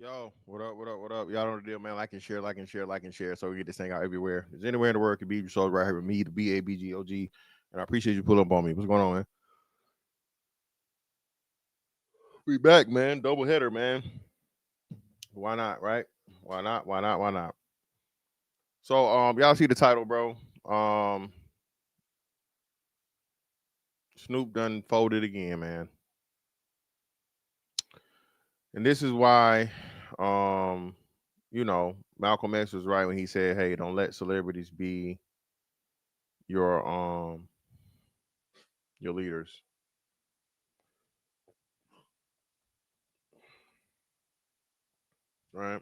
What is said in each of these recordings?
Yo, what up, what up, what up? Y'all know the deal, man. Like and share, like and share, like and share, so we get this thing out everywhere. There's anywhere in the world could be your shows right here with me, the BABGOG. And I appreciate you pulling up on me. What's going on, man? We back, man. Double header, man. Why not, right? Why not? Why not? Why not? So y'all see the title, bro. Um Snoop done folded again, man. And this is why Malcolm X was right when he said, hey, don't let celebrities be your your leaders. Right?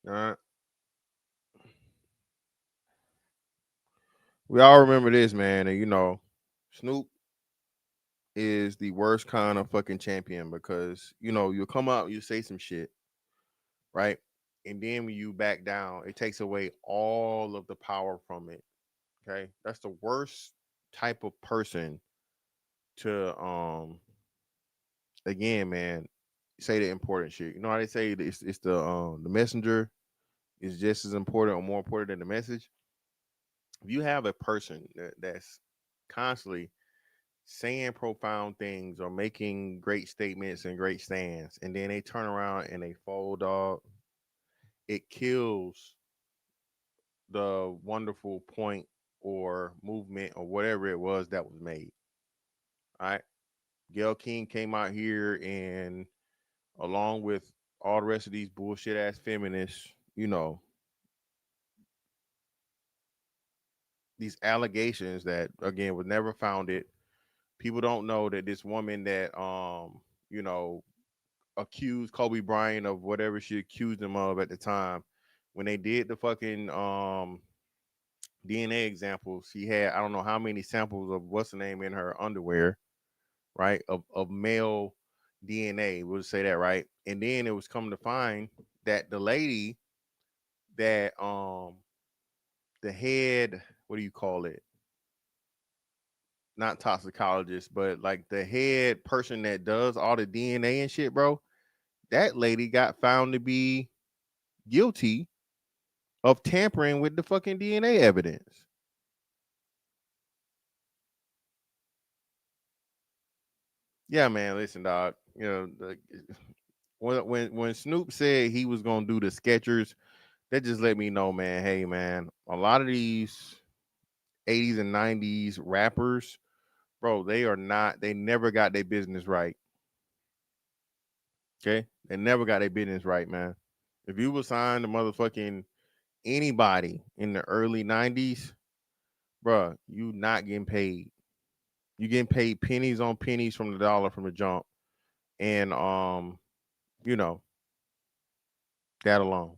All right. We all remember this, man. And Snoop is the worst kind of fucking champion because you'll come out, you say some shit, right? And then when you back down, it takes away all of the power from it. Okay. That's the worst type of person to again, man, say the important shit. You know how they say it's the messenger is just as important or more important than the message. If you have a person that's constantly saying profound things or making great statements and great stands, and then they turn around and they fold, dog, it kills the wonderful point or movement or whatever it was that was made. All right. Gail King came out here and along with all the rest of these bullshit ass feminists, these allegations that again was never founded. People don't know that this woman that you know, accused Kobe Bryant of whatever she accused him of at the time. When they did the fucking DNA example, she had I don't know how many samples of what's the name in her underwear, right? Of male DNA. We'll say that, right? And then it was coming to find that the lady that the head, what do you call it? Not toxicologist, but like the head person that does all the DNA and shit, bro. That lady got found to be guilty of tampering with the fucking DNA evidence. Yeah, man. Listen, dog. When Snoop said he was gonna do the Skechers, that just let me know, man. Hey, man, a lot of these '80s and '90s rappers, bro, they are not. They never got their business right. Okay, they never got their business right, man. If you was signed to motherfucking anybody in the early '90s, bro, you not getting paid. You getting paid pennies on pennies from the dollar from the jump, and you know that alone.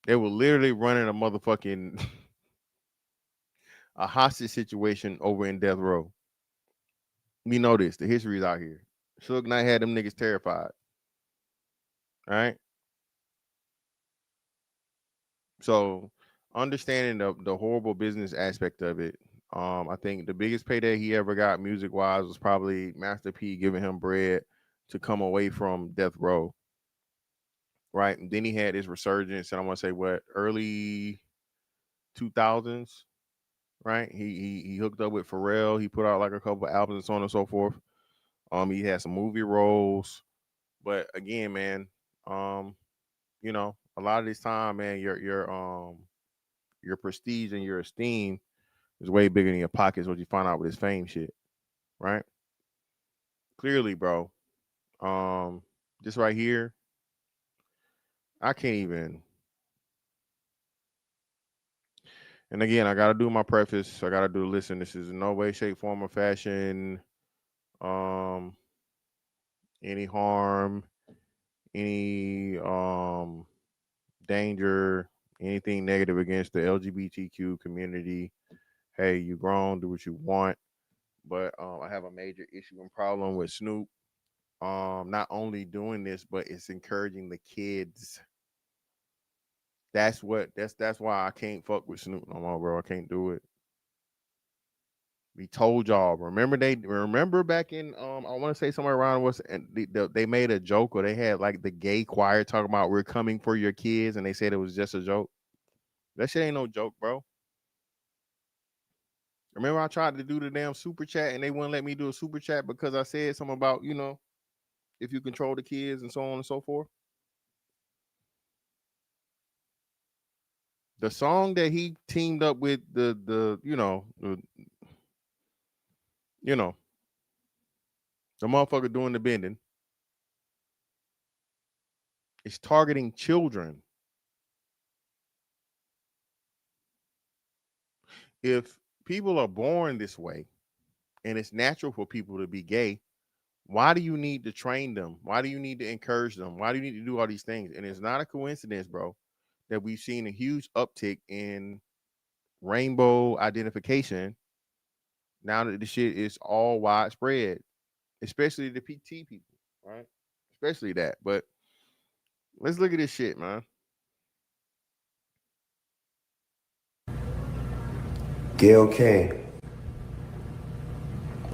They were literally running a motherfucking a hostage situation over in death row. We know this. The history is out here. Suge Knight had them niggas terrified. All right. So understanding the horrible business aspect of it, I think the biggest payday he ever got music wise was probably Master P giving him bread to come away from death row. Right. And then he had his resurgence, and I want to say what early 2000s, right? He hooked up with Pharrell. He put out like a couple of albums and so on and so forth. He had some movie roles, but again, man, um, a lot of this time, man, your prestige and your esteem is way bigger than your pockets. What you find out with this fame shit, right? Clearly, bro. Um, this right here, I can't even. And again, I gotta do my preface. I gotta do listen. This is in no way, shape, form, or fashion. Um, any harm, any danger, anything negative against the LGBTQ community. Hey, you grown, do what you want. But I have a major issue and problem with Snoop. Not only doing this, but it's encouraging the kids. That's why I can't fuck with Snoop no more, bro. I can't do it We told y'all. Remember back in I want to say somewhere around was and they made a joke or they had like the gay choir talking about we're coming for your kids and they said it was just a joke. That shit ain't no joke, bro. Remember I tried to do the damn super chat and they wouldn't let me do a super chat because I said something about, if you control the kids and so on and so forth. The song that he teamed up with you know, the motherfucker doing the bending is targeting children. If people are born this way and it's natural for people to be gay, why do you need to train them? Why do you need to encourage them? Why do you need to do all these things? And it's not a coincidence, bro, that we've seen a huge uptick in rainbow identification now that the shit is all widespread, especially the PT people, right? Especially that. But let's look at this shit, man. Gail King,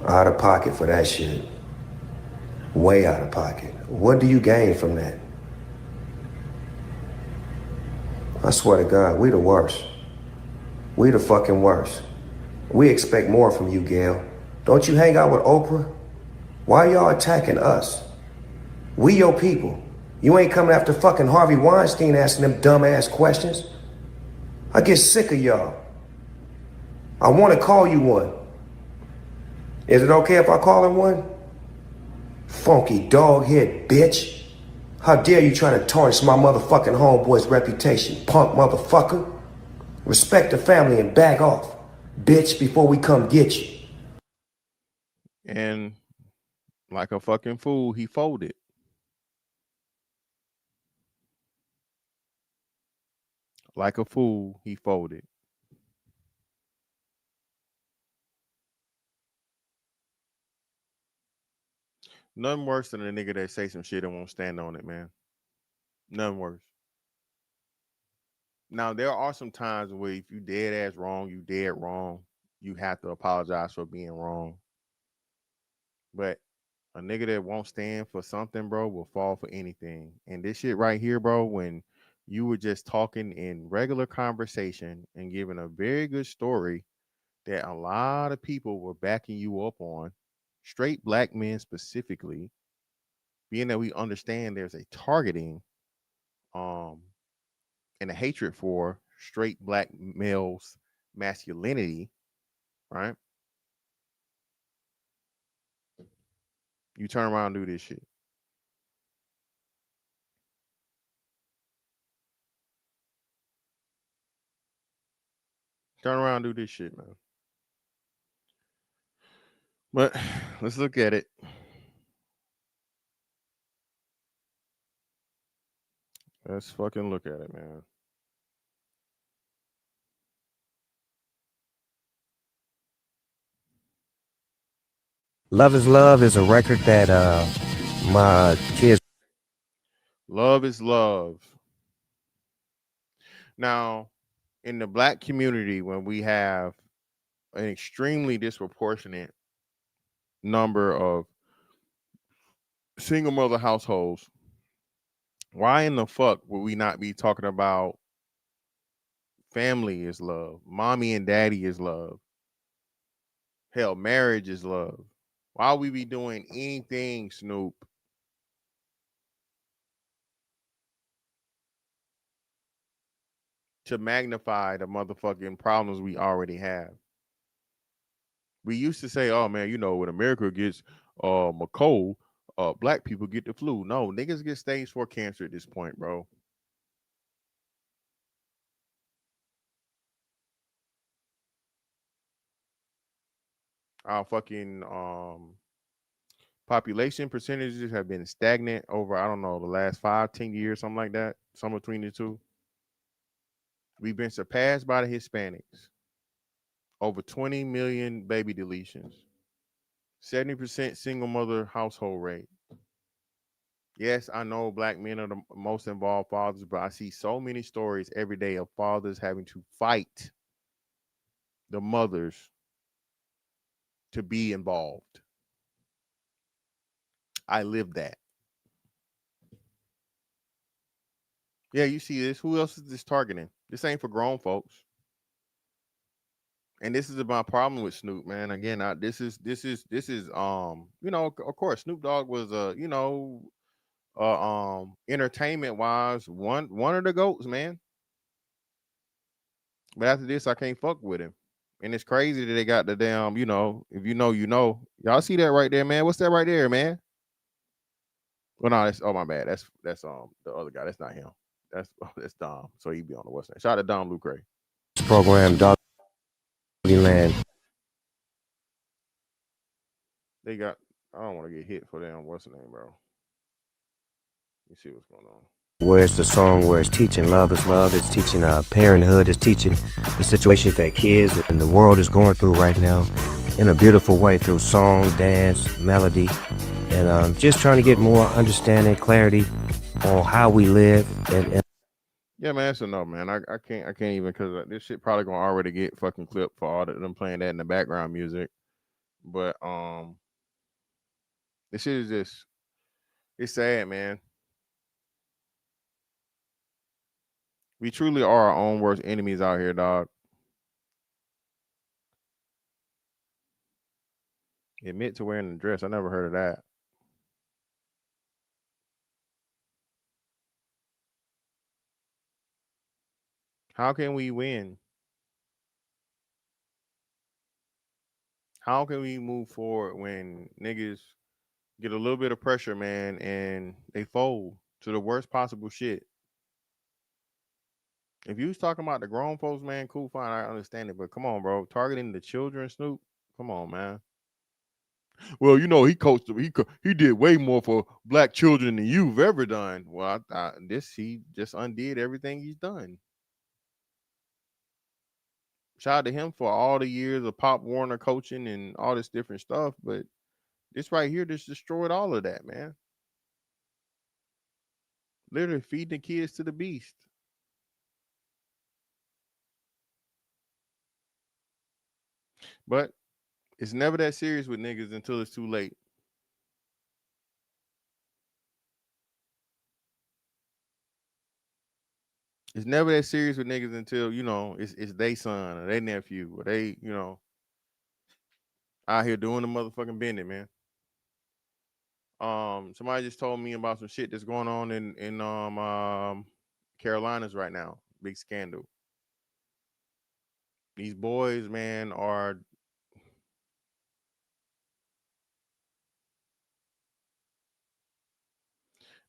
out of pocket for that shit. Way out of pocket. What do you gain from that? I swear to God, we the worst. We the fucking worst. We expect more from you, Gail. Don't you hang out with Oprah? Why y'all attacking us? We your people. You ain't coming after fucking Harvey Weinstein asking them dumbass questions. I get sick of y'all. I want to call you one. Is it okay if I call him one? Funky dog head bitch. How dare you try to tarnish my motherfucking homeboy's reputation, punk motherfucker? Respect the family and back off, bitch, before we come get you. And like a fucking fool, he folded. Like a fool, he folded. Nothing worse than a nigga that say some shit and won't stand on it, man. Nothing worse. Now there are some times where if you dead ass wrong, you dead wrong. You have to apologize for being wrong. But a nigga that won't stand for something, bro, will fall for anything. And this shit right here, bro, when you were just talking in regular conversation and giving a very good story that a lot of people were backing you up on, straight black men specifically, being that we understand there's a targeting um and a hatred for straight black males masculinity, right? You turn around and do this shit. Turn around and do this shit, man. But let's look at it. Let's fucking look at it, man. Love is a record that my kids. Love is love. Now, in the black community, when we have an extremely disproportionate number of single mother households, why in the fuck would we not be talking about family is love, mommy and daddy is love, hell, marriage is love? Why would we be doing anything, Snoop, to magnify the motherfucking problems we already have? We used to say, oh man, when America gets a cold, black people get the flu. No, niggas get stage 4 cancer at this point, bro. Our fucking population percentages have been stagnant over, I don't know, the last 5-10 years, something like that, somewhere between the two. We've been surpassed by the Hispanics. Over 20 million baby deletions. 70% single mother household rate. Yes, I know black men are the most involved fathers, but I see so many stories every day of fathers having to fight the mothers to be involved. I live that. Yeah, you see this. Who else is this targeting? This ain't for grown folks. And this is my problem with Snoop, man. Again, you know, of course, Snoop Dogg was you know, entertainment wise, one of the goats, man. But after this, I can't fuck with him. And it's crazy that they got the damn, you know, if you know, you know. Y'all see that right there, man? What's that right there, man? Well, no, that's, oh my bad. That's the other guy. That's not him. That's Dom. So he be on the West End. Shout out to Dom Lucre. Program, Doggy Land. They got. I don't want to get hit for them. What's the name, bro? Let me see what's going on. Where it's the song where it's teaching love is love, it's teaching parenthood, it's teaching the situations that kids and the world is going through right now in a beautiful way through song, dance, melody, and just trying to get more understanding, clarity on how we live. And Yeah, man, that's enough, man. I can't even because this shit probably gonna already get fucking clipped for all of them playing that in the background music. But this shit is just it's sad, man. We truly are our own worst enemies out here, dog. Admit to wearing a dress. I never heard of that. How can we win? How can we move forward when niggas get a little bit of pressure, man, and they fold to the worst possible shit? If you was talking about the grown folks, man, cool, fine, I understand it. But come on, bro, targeting the children, Snoop. Come on, man. Well, you know, he coached. He did way more for black children than you've ever done. Well, this he just undid everything he's done. Shout out to him for all the years of Pop Warner coaching and all this different stuff. But this right here just destroyed all of that, man. Literally feeding the kids to the beast. But it's never that serious with niggas until it's too late. It's never that serious with niggas until you know it's they son or they nephew or they out here doing the motherfucking bending, man. Somebody just told me about some shit that's going on in Carolinas right now. Big scandal. These boys, man, are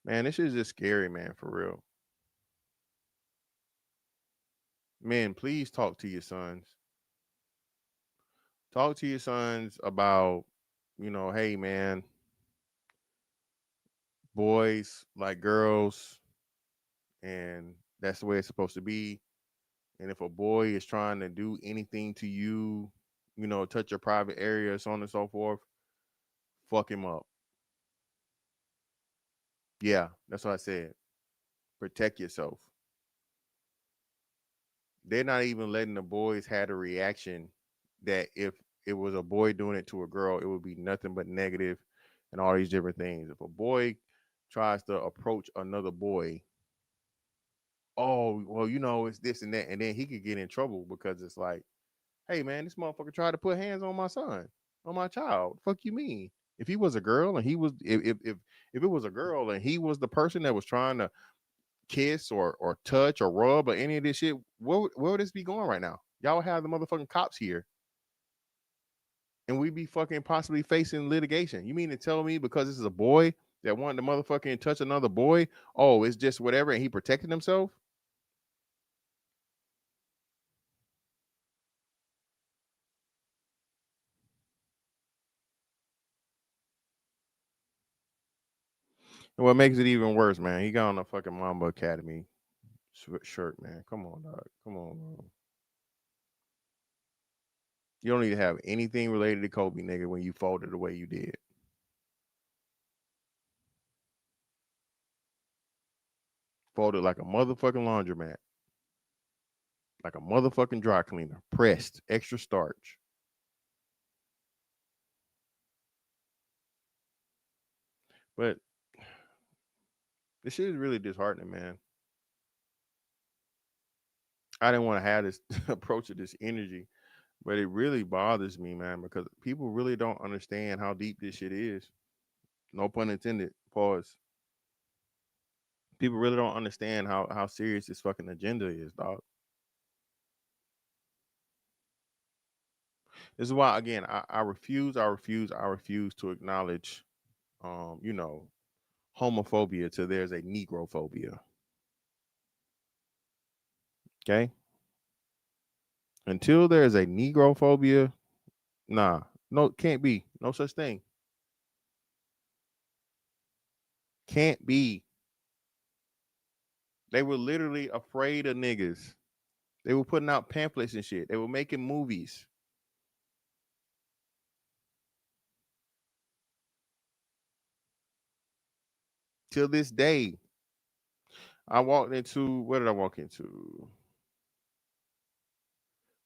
man. This is just scary, man, for real. Men, please talk to your sons. Talk to your sons about, hey, man, boys like girls, and that's the way it's supposed to be. And if a boy is trying to do anything to you, touch your private area, so on and so forth, fuck him up. Yeah, that's what I said. Protect yourself. They're not even letting the boys have a reaction that if it was a boy doing it to a girl, it would be nothing but negative and all these different things. If a boy tries to approach another boy, oh, well, it's this and that, and then he could get in trouble because it's like, hey, man, this motherfucker tried to put hands on my son, on my child. Fuck you mean? If he was a girl and he was, if it was a girl and he was the person that was trying to kiss or touch or rub or any of this shit, where would this be going right now? Y'all would have the motherfucking cops here and we'd be fucking possibly facing litigation. You mean to tell me because this is a boy that wanted to motherfucking touch another boy, oh, it's just whatever and he protected himself? And what makes it even worse, man, he got on a fucking Mamba Academy shirt, man. Come on, dog. Come on, bro. You don't need to have anything related to Kobe, nigga, when you folded the way you did. Folded like a motherfucking laundromat, like a motherfucking dry cleaner, pressed, extra starch. But this shit is really disheartening, man. I didn't want to have this approach of this energy, but it really bothers me, man, because people really don't understand how deep this shit is. No pun intended. Pause. People really don't understand how serious this fucking agenda is, dog. This is why, again, I refuse to acknowledge, you know, homophobia till there's a negrophobia. Okay, until there's a negrophobia, nah, no, can't be, no such thing, can't be. They were literally afraid of niggas. They were putting out pamphlets and shit. They were making movies. Till this day, I walked into, where did I walk into?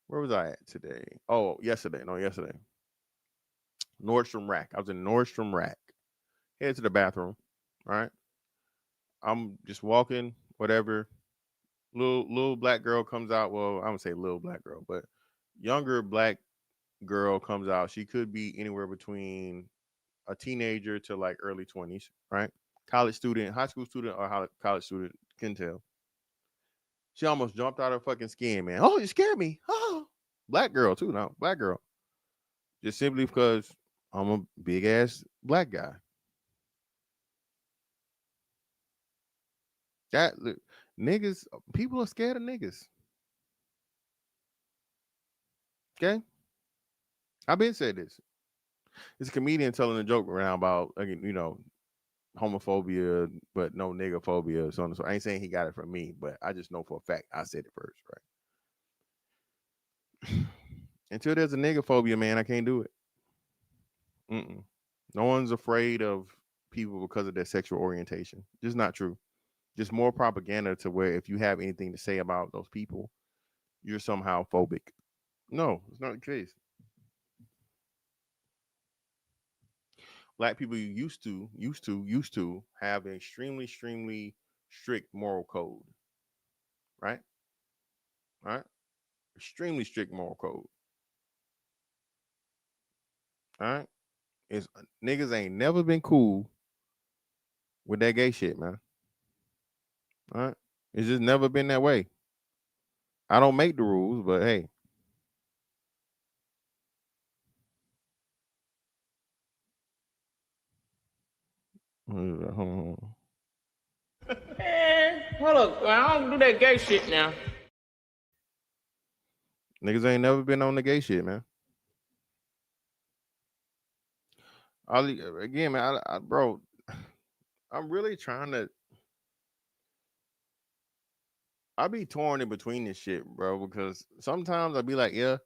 Where was I at today? Oh, yesterday. No, yesterday. Nordstrom Rack. I was in Nordstrom Rack. Head to the bathroom. All right. I'm just walking, whatever. Little black girl comes out. Well, I don't say little black girl, but younger black girl comes out. She could be anywhere between a teenager to like early 20s, right? College student, high school student, or college student, can tell. She almost jumped out of her fucking skin, man. Oh, you scared me. Oh, black girl too. No, black girl. Just simply because I'm a big ass black guy. That niggas, people are scared of niggas. Okay, I've been said this. It's a comedian telling a joke around about, you know, homophobia, but no nigga phobia. So on and so. I ain't saying he got it from me, but I just know for a fact I said it first, right? Until there's a nigga phobia, man, I can't do it. Mm-mm. No one's afraid of people because of their sexual orientation. Just not true. Just more propaganda to where if you have anything to say about those people, you're somehow phobic. No, it's not the case. Black people used to have an extremely strict moral code, right? Right? Extremely strict moral code. All right. It's niggas ain't never been cool with that gay shit, man. All right. It's just never been that way. I don't make the rules, but hey. Hold on. Man, hold up. I don't do that gay shit now. Niggas ain't never been on the gay shit, man. Again, man, bro, I'm really trying to. I be torn in between this shit, bro, because sometimes I be like, yeah,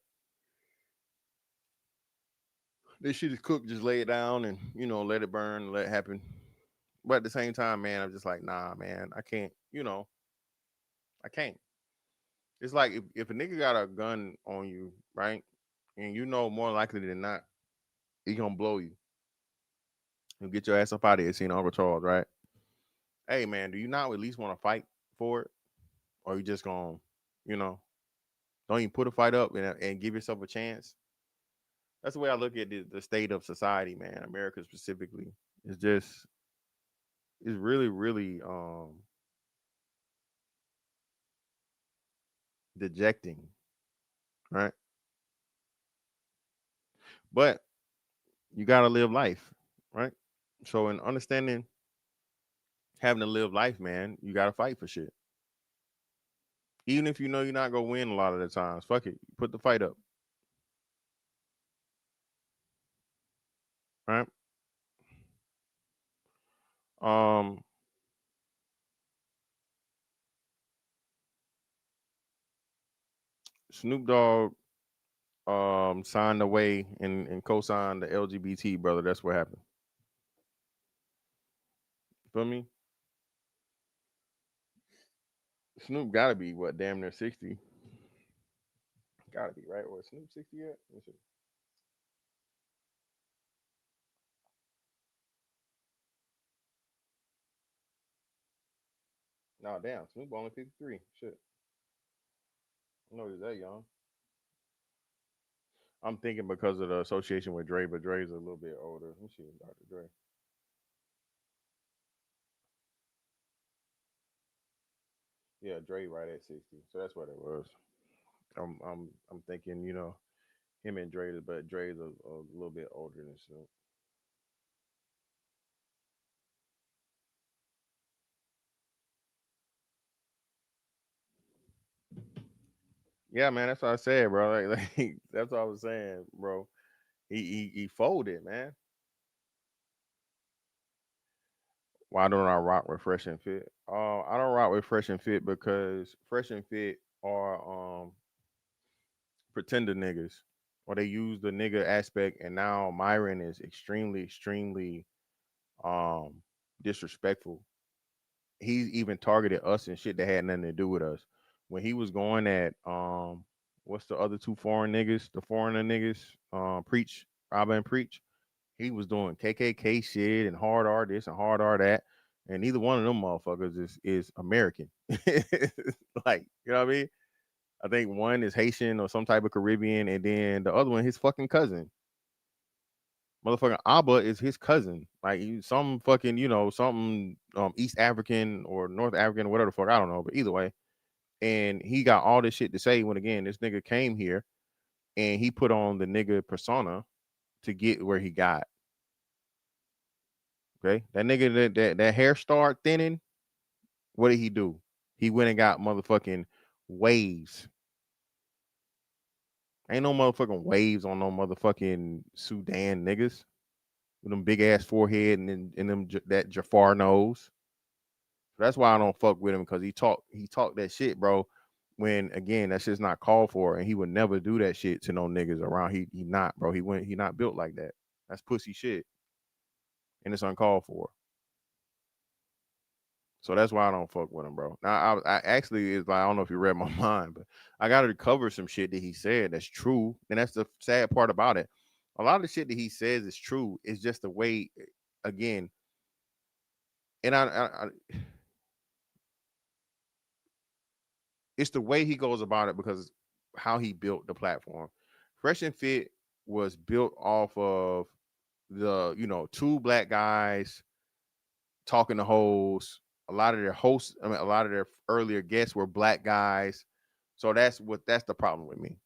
this shit is cooked, just lay it down and let it burn, let it happen. But at the same time, man, I'm just like, nah, man, I can't. I can't. It's like if a nigga got a gun on you, right, and more likely than not, he gonna blow you and get your ass up out of here, seen over Charles, right? Hey, man, do you not at least want to fight for it, or you just gonna, you know, don't even put a fight up and give yourself a chance? That's the way I look at the state of society, man. America specifically, it's just it's really dejecting, right? But you gotta live life, right? So in understanding having to live life, man, you gotta fight for shit. Even if you know you're not gonna win a lot of the times, fuck it, put the fight up, right? Um, Snoop Dogg signed away and co-signed the LGBT brother. That's what happened. Feel me? Snoop gotta be what, damn near 60. Gotta be, right? Or Snoop 60 yet? Let me see. No, damn, Snoop only 53. Shit, I know he's that young. I'm thinking because of the association with Dre, but Dre's a little bit older. Let me see, Dr. Dre. Yeah, Dre right at 60. So that's what it was. I'm thinking, him and Dre, but Dre's a little bit older than Snoop. Yeah, man, that's what I said, bro. Like that's what I was saying, bro. He folded, man. Why don't I rock with Fresh and Fit? I don't rock with Fresh and Fit because Fresh and Fit are pretender niggas, or they use the nigga aspect, and now Myron is extremely um disrespectful. He's even targeted us and shit that had nothing to do with us. When he was going at what's the other two foreign niggas, the foreigner niggas, Preach, Robin and Preach, he was doing KKK shit and hard R this and hard R that. And neither one of them motherfuckers is American. Like, you know what I mean? I think one is Haitian or some type of Caribbean, and then the other one his fucking cousin. Motherfucking Abba is his cousin. Like some fucking, something East African or North African, whatever the fuck, I don't know. But either way. And he got all this shit to say when again this nigga came here and he put on the nigga persona to get where he got. Okay. That nigga that hair started thinning. What did he do? He went and got motherfucking waves. Ain't no motherfucking waves on no motherfucking Sudan niggas with them big ass forehead and them that Jafar nose. That's why I don't fuck with him because he talked that shit, bro. When again that shit's not called for, and he would never do that shit to no niggas around. He not, bro. He not built like that. That's pussy shit, and it's uncalled for. So that's why I don't fuck with him, bro. Now I actually is like I don't know if you read my mind, but I got to cover some shit that he said that's true, and that's the sad part about it. A lot of the shit that he says is true. It's just the way, again, and it's the way he goes about it because how he built the platform. Fresh and Fit was built off of the two black guys talking to hoes. A lot of their hosts, I mean, a lot of their earlier guests were black guys. So that's the problem with me.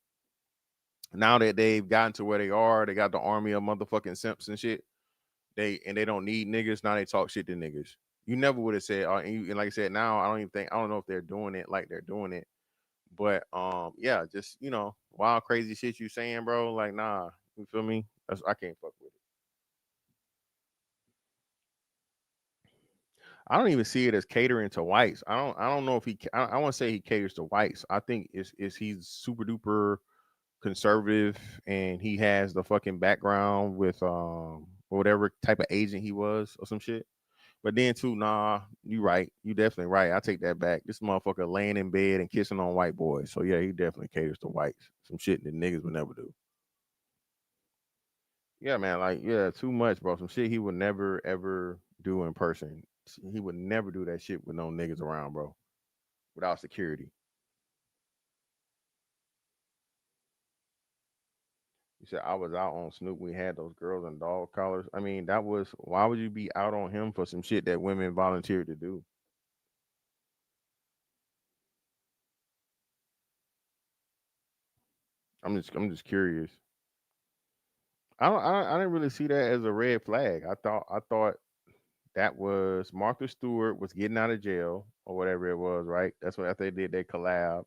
Now that they've gotten to where they are, they got the army of motherfucking simps and shit. They don't need niggas. Now they talk shit to niggas. You never would have said, and like I said, now I don't know if they're doing it like they're doing it. But yeah, just wild crazy shit you saying, bro. Like, nah, you feel me? I can't fuck with it. I don't even see it as catering to whites. I don't know if I want to say he caters to whites. I think is he's super duper conservative and he has the fucking background with whatever type of agent he was or some shit. But then too, nah, you right. You definitely right. I take that back. This motherfucker laying in bed and kissing on white boys. So yeah, he definitely caters to whites. Some shit that niggas would never do. Yeah, man. Like, yeah, too much, bro. Some shit he would never ever do in person. He would never do that shit with no niggas around, bro. Without security. You said I was out on Snoop. We had those girls in dog collars. I mean, that was why would you be out on him for some shit that women volunteered to do? I'm just curious. I didn't really see that as a red flag. I thought that was Martha Stewart was getting out of jail or whatever it was, right? That's what after they did their collab,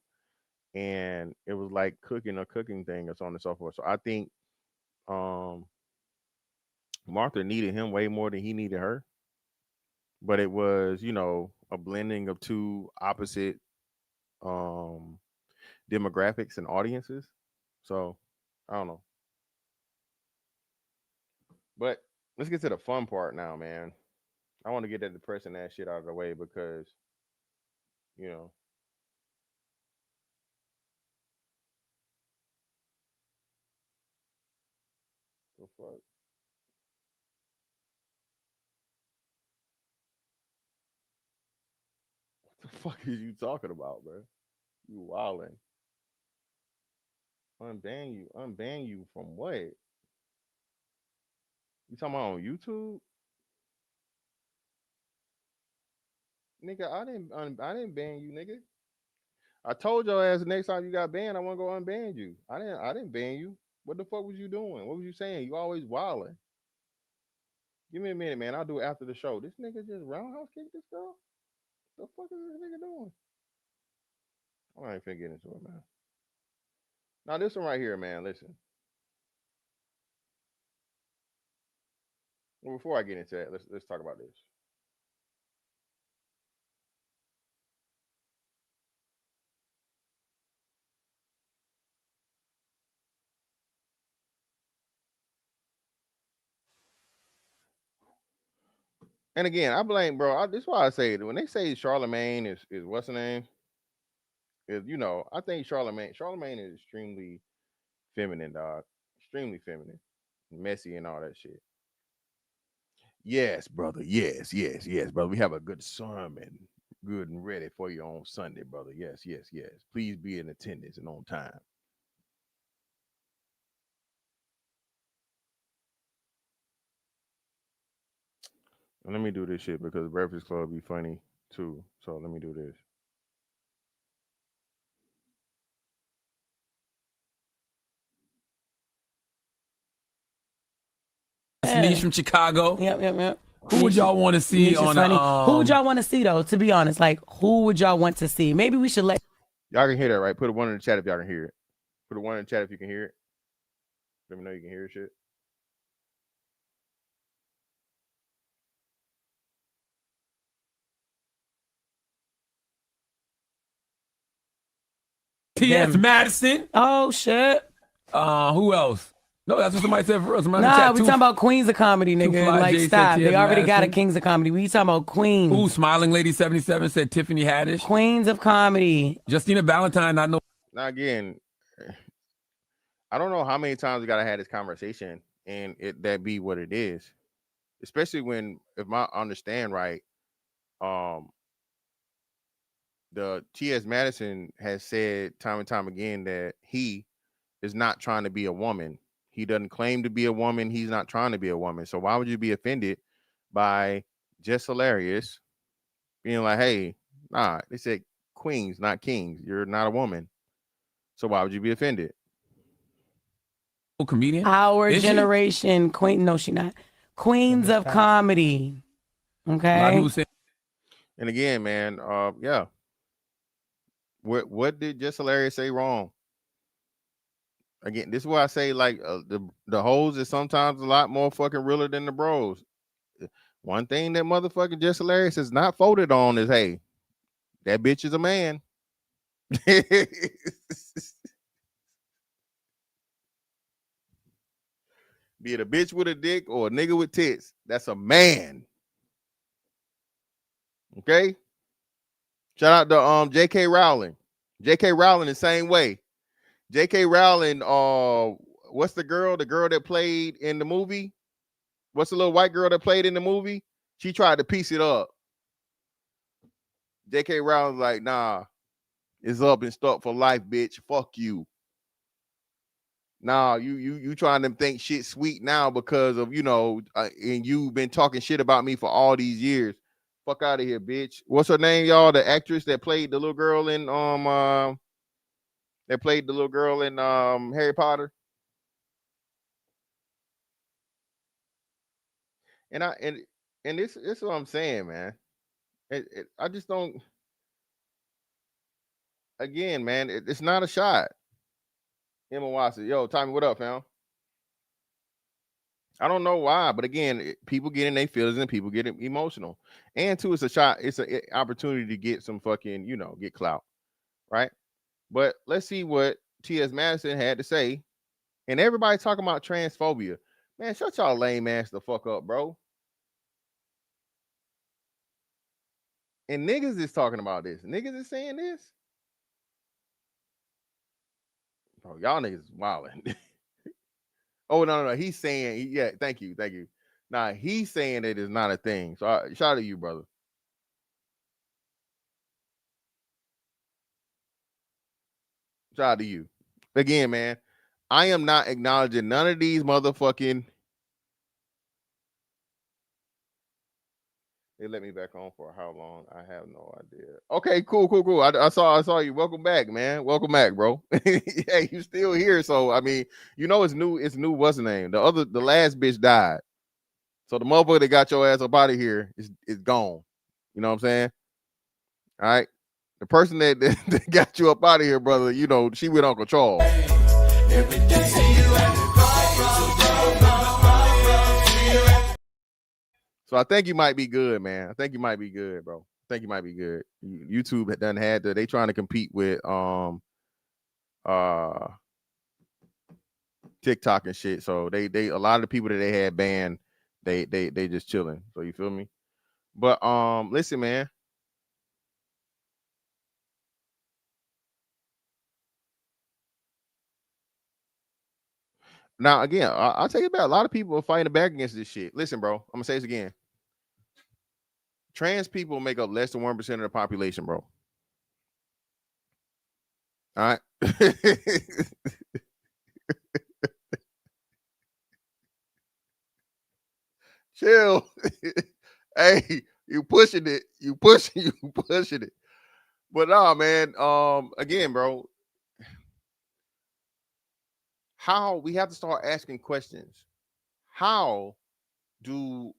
and it was like cooking a cooking thing or so on and so forth. So I think um Martha needed him way more than he needed her, but it was a blending of two opposite um demographics and audiences. So I don't know, but let's get to the fun part now, man. I want to get that depressing ass shit out of the way because you know the fuck. fuck is you talking about, bro? You wildin'. Unban you. Unban you from what? You talking about on YouTube? Nigga, I didn't ban you, nigga. I told your ass the next time you got banned, I want to go unban you. I didn't ban you. What the fuck was you doing? What was you saying? You always wilding. Give me a minute, man. I'll do it after the show. This nigga just roundhouse kicked this girl? The fuck is this nigga doing? I ain't finna get into it, man. Now this one right here, man. Listen. Well, before I get into that, let's talk about this. And again, I blame, bro. This is why I say it. When they say Charlemagne is what's the name? Is I think Charlemagne is extremely feminine, dog. Extremely feminine, messy, and all that shit. Yes, brother. Yes, brother. We have a good sermon, good and ready for you on Sunday, brother. Yes. Please be in attendance and on time. And let me do this shit because Breakfast Club be funny too. So let me do this. Niche from Chicago. Yep. Who would y'all want to see on funny. Who would y'all want to see though? To be honest, like who would y'all want to see? Maybe we should let y'all can hear that, right? Put a one in the chat if y'all can hear it. Put a one in the chat if you can hear it. Let me know you can hear shit. TS Madison. Oh shit. Who else? No, that's what somebody said for us. Nah, we talking about queens of comedy, nigga. Like, stop. They already got a kings of comedy. We talking about queens. Ooh, Smiling Lady 77 said Tiffany Haddish. Queens of comedy. Justina Valentine, I know. Now again, I don't know how many times we gotta have this conversation and that be what it is. Especially when, if I understand right, the TS Madison has said time and time again that he is not trying to be a woman. He doesn't claim to be a woman. He's not trying to be a woman. So why would you be offended by Jess Hilarious being like, hey, nah, they said queens, not kings. You're not a woman. So why would you be offended? Comedian? Our generation, queen. No, she not. Queens of comedy. Okay. And again, man, yeah. What did Jess Hilarious say wrong? Again, this is why I say like the hoes is sometimes a lot more fucking realer than the bros. One thing that motherfucking Jess Hilarious is not voted on is, hey, that bitch is a man. Be it a bitch with a dick or a nigga with tits, that's a man. Okay. Shout out to J.K. Rowling. J.K. Rowling the same way. J.K. Rowling, what's the girl? The girl that played in the movie? What's the little white girl that played in the movie? She tried to piece it up. J.K. Rowling's like, nah, it's up and stuck for life, bitch. Fuck you. Nah, you trying to think shit sweet now because of, and you've been talking shit about me for all these years. Fuck out of here, bitch. What's her name, y'all? The actress that played the little girl in Harry Potter. And this is what I'm saying, man. I just don't. Again, man, it's not a shot. Emma Watson, yo, Tommy, what up, fam? I don't know why, but again, people get in their feelings and people get emotional. And two, it's a shot. It's an opportunity to get some fucking, get clout, right? But let's see what T.S. Madison had to say. And everybody talking about transphobia. Man, shut y'all lame ass the fuck up, bro. And niggas is talking about this. Niggas is saying this. Oh, y'all niggas is wilding. Oh, no. He's saying, yeah, thank you. Nah, he's saying it is not a thing. So shout out to you, brother. Shout out to you. Again, man, I am not acknowledging none of these motherfucking. They let me back on for how long? I have no idea. Okay, cool. I saw you. Welcome back, man. Welcome back, bro. Hey, you still here? So I mean, you know it's new. It's new. What's the name? The last bitch died. So the motherfucker that got your ass up out of here is gone. You know what I'm saying? All right. The person that got you up out of here, brother, you know, she went Uncle Charles. So I think you might be good, man. I think you might be good, bro. I think you might be good. YouTube done had they trying to compete with TikTok and shit. So they a lot of the people that they had banned, they just chilling. So you feel me? But listen, man. Now again, I'll tell you about a lot of people are fighting back against this shit. Listen, bro, I'm gonna say this again. Trans people make up less than 1% of the population, bro. All right. Chill. Hey, you pushing it. You pushing it. But nah, man. Again, bro. How we have to start asking questions. How do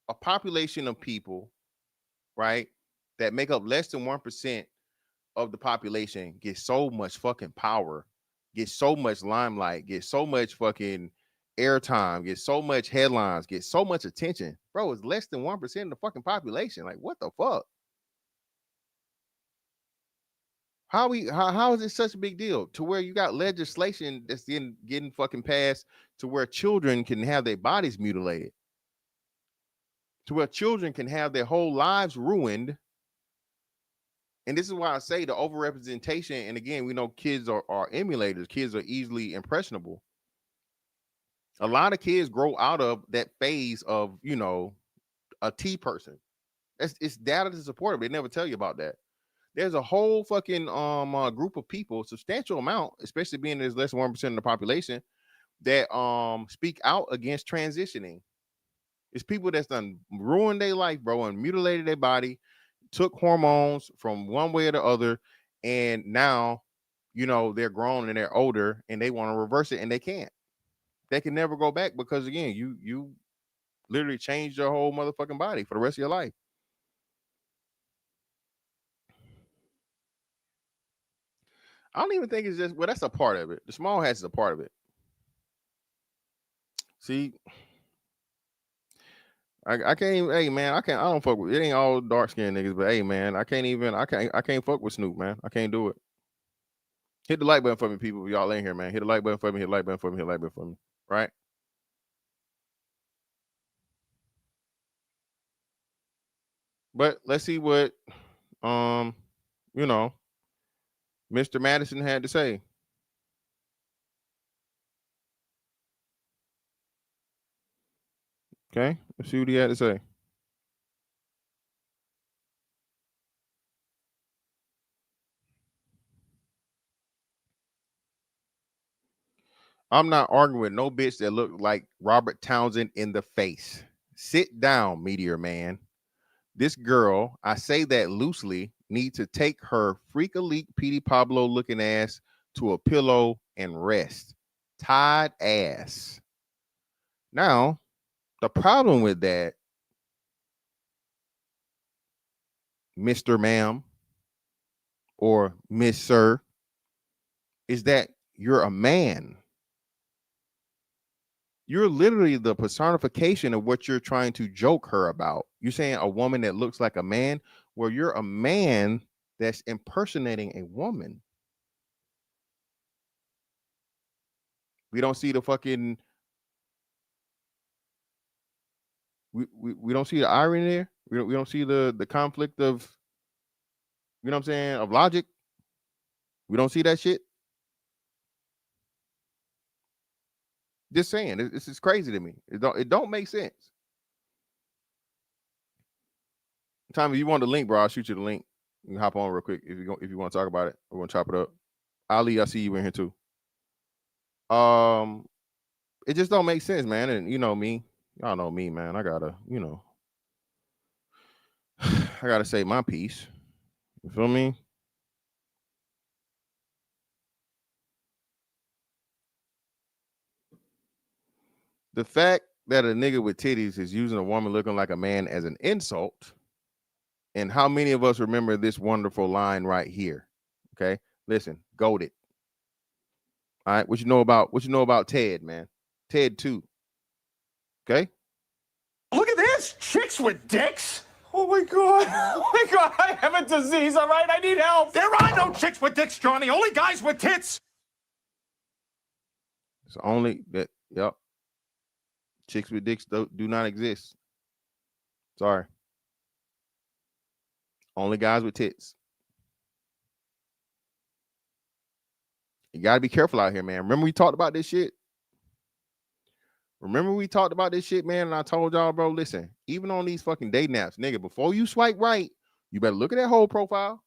a population of people, right, that make up less than 1% of the population get so much fucking power, get so much limelight, get so much fucking airtime, get so much headlines, get so much attention? Bro, it's less than 1% of the fucking population. Like, what the fuck? How is it such a big deal to where you got legislation that's getting fucking passed to where children can have their bodies mutilated, to where children can have their whole lives ruined? And this is why I say the overrepresentation. And again, we know kids are emulators. Kids are easily impressionable. A lot of kids grow out of that phase of, you know, a T person. It's data to support it. They never tell you about that. There's a whole fucking group of people, substantial amount, especially being there's less than 1% of the population, that speak out against transitioning. It's people that's done ruined their life, bro, and mutilated their body, took hormones from one way or the other, and now, you know, they're grown and they're older and they want to reverse it and they can't. They can never go back because again, you literally changed your whole motherfucking body for the rest of your life. I don't even think it's just, well, that's a part of it. The small hats is a part of it. See, I can't even, hey man, I don't fuck with it. Ain't all dark skinned niggas, but hey man, I can't fuck with Snoop, man. I can't do it. Hit the like button for me, people. Y'all in here, man. Hit the like button for me, hit the like button for me, hit the like button for me. Right? But let's see what you know, Mr. Madison had to say. Okay, let's see what he had to say. I'm not arguing with no bitch that look like Robert Townsend in the face. Sit down, Meteor Man. This girl, I say that loosely, need to take her freak-a-leak Petey Pablo looking ass to a pillow and rest. Tied ass. Now, the problem with that, Mr. Ma'am or Miss Sir, is that you're a man. You're literally the personification of what you're trying to joke her about. You're saying a woman that looks like a man, where you're a man that's impersonating a woman. We don't see the fucking we don't see the irony there. We don't see the conflict of, you know what I'm saying, of logic. We don't see that shit. Just saying, this is crazy to me. It don't make sense. Tommy, if you want the link, bro, I'll shoot you the link. You can hop on real quick if you want to talk about it. We're gonna chop it up. Ali, I see you in here too. It just don't make sense, man. And you know me, y'all know me, man. I gotta, I gotta say my piece. You feel me? The fact that a nigga with titties is using a woman looking like a man as an insult, and how many of us remember this wonderful line right here? Okay, listen, goated. All right, what you know about Ted, man? Ted 2. Okay. Look at this! Chicks with dicks! Oh my god! Oh my god! I have a disease, all right? I need help! There are no chicks with dicks, Johnny! Only guys with tits! It's only that, yep. Chicks with dicks do not exist. Sorry. Only guys with tits. You got to be careful out here, man. Remember we talked about this shit? Man, and I told y'all, bro, listen, even on these fucking dating apps, nigga, before you swipe right, you better look at that whole profile.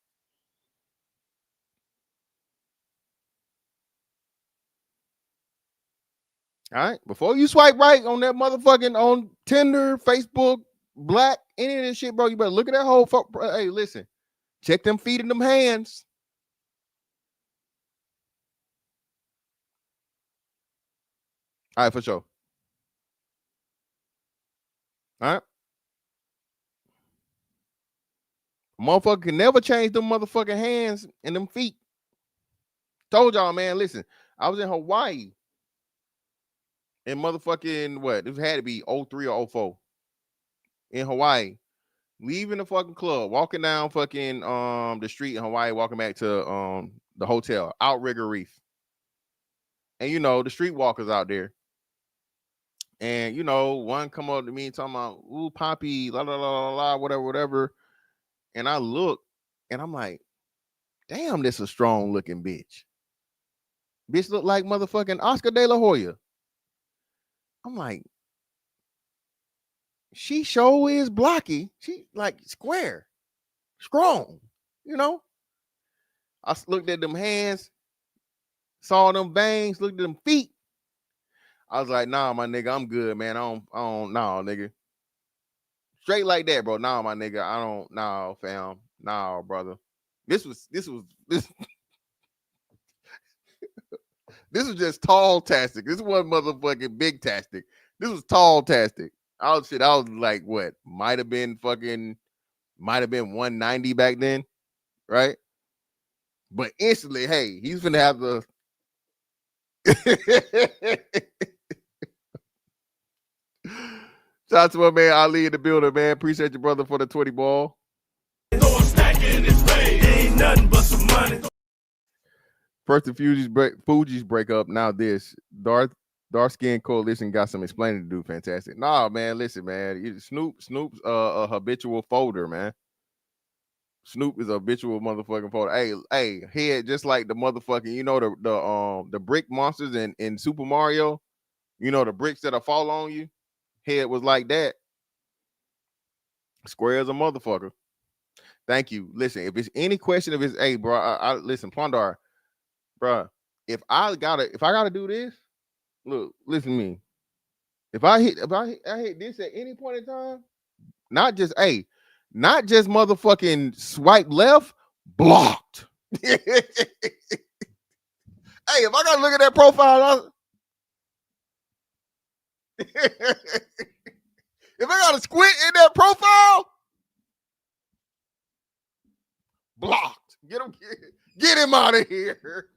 All right? Before you swipe right on that motherfucking, on Tinder, Facebook, Black, any of this shit, bro, you better look at that whole, hey, listen, check them feet and them hands. All right, for sure. All right. Motherfucker can never change them motherfucking hands and them feet. Told y'all, man, listen, I was in Hawaii in motherfucking, what? This had to be 03 or 04 in Hawaii. Leaving the fucking club, walking down fucking the street in Hawaii, walking back to the hotel, Outrigger Reef. And you know, the streetwalkers out there. And you know, one come up to me talking about, ooh, Poppy, la la la la, whatever. And I look and I'm like, damn, this a strong looking bitch. Bitch look like motherfucking Oscar De La Hoya. I'm like, she sure is blocky. She like square, strong, you know. I looked at them hands, saw them bangs, looked at them feet. I was like, nah, my nigga, I'm good, man. I don't, nah, nigga. Straight like that, bro. Nah, my nigga, I don't, nah, fam. Nah, brother. This was this was just tall tastic. This wasn't motherfucking big tastic. This was tall tastic. I was like, what? Might have been 190 back then, right? But instantly, hey, he's gonna have the shout out to my man Ali in the building, man. Appreciate your brother for the 20 ball. Ain't nothing but some money. First the Fugees break up. Now this Dark Skin Coalition got some explaining to do. Fantastic. Nah, man, listen, man. Snoop's a habitual folder, man. Snoop is a habitual motherfucking folder. Hey, head just like the motherfucking, you know, the brick monsters in Super Mario. You know, the bricks that'll fall on you. Head was like that. Square as a motherfucker. Thank you. Listen, if it's any question of his, hey, bro, I listen, Pondar, bro. If I gotta do this, look, listen to me. If I hit this at any point in time, not just motherfucking swipe left, blocked. Hey, if I gotta look at that profile, if I gotta squint in that profile, blocked. Get him out of here.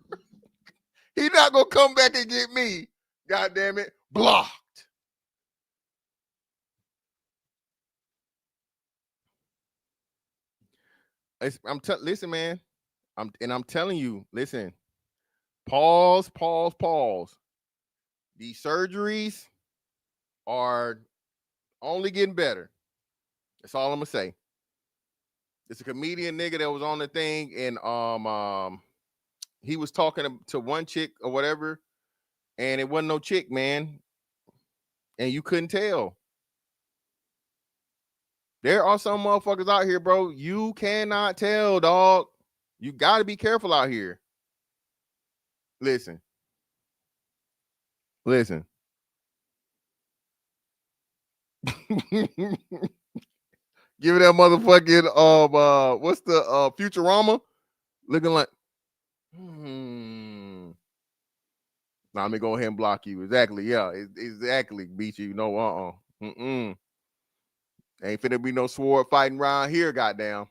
He's not gonna come back and get me. God damn it, blocked. Listen, man. I'm telling you, listen. Pause. These surgeries are only getting better. That's all I'm gonna say. It's a comedian nigga that was on the thing, and he was talking to one chick or whatever, and it wasn't no chick, man. And you couldn't tell. There are some motherfuckers out here, bro. You cannot tell, dog. You got to be careful out here. Listen. Give it that motherfucking what's the Futurama? Looking like Nah, let me go ahead and block you. Exactly, yeah. Exactly. Beat you. No, Ain't finna be no sword fighting around here, goddamn.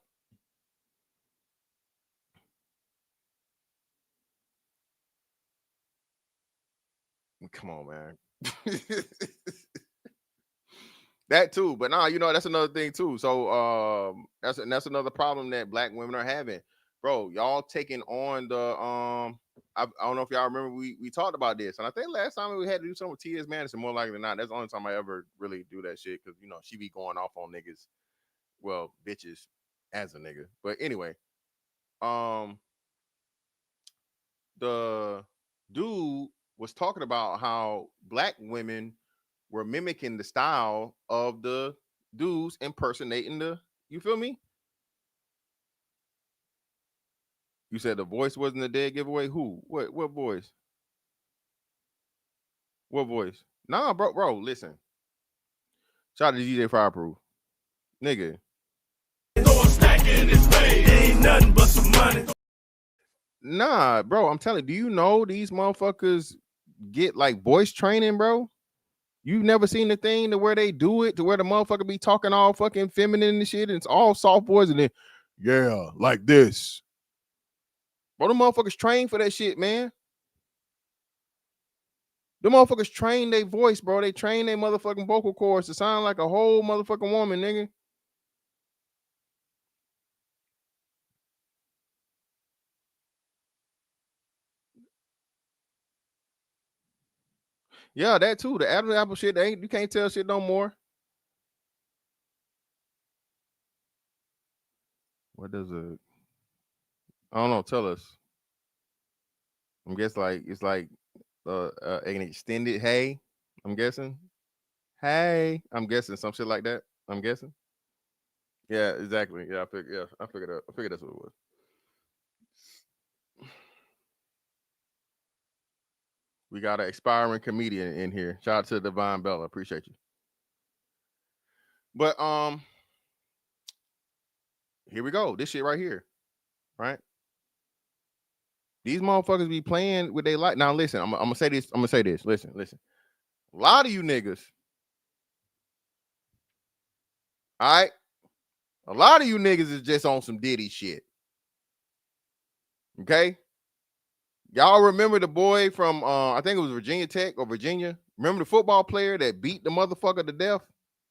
Come on, man. That too, but nah, that's another thing too. So that's another problem that black women are having, bro. Y'all taking on the I don't know if y'all remember we talked about this, and I think last time we had to do something with TS Madison. More likely than not, that's the only time I ever really do that shit because she be going off on niggas, well, bitches as a nigga. But anyway, the dude was talking about how black women were mimicking the style of the dudes impersonating you feel me? You said the voice wasn't a dead giveaway. Who? What voice? What voice? Nah, bro, listen. Shout out to DJ Fireproof. Nigga. Ain't nothing but some money. Nah, bro, I'm telling you, do you know these motherfuckers get like voice training, bro? You've never seen the thing to where they do it, to where the motherfucker be talking all fucking feminine and shit, and it's all soft voice, and then, yeah, like this. Bro, the motherfuckers train for that shit, man. The motherfuckers train their voice, bro. They train their motherfucking vocal cords to sound like a whole motherfucking woman, nigga. Yeah, that too. The apple shit, you can't tell shit no more. What does I don't know, tell us. I'm guessing it's like an extended hey, I'm guessing. Hey, I'm guessing some shit like that. I'm guessing. Yeah, exactly. Yeah, I figured that's what it was. We got an expiring comedian in here. Shout out to Divine Bella. Appreciate you. But here we go. This shit right here. Right? These motherfuckers be playing with they like. Now listen, I'm gonna say this. Listen. A lot of you niggas. All right. A lot of you niggas is just on some Diddy shit. Okay. Y'all remember the boy from I think it was Virginia Tech or Virginia? Remember the football player that beat the motherfucker to death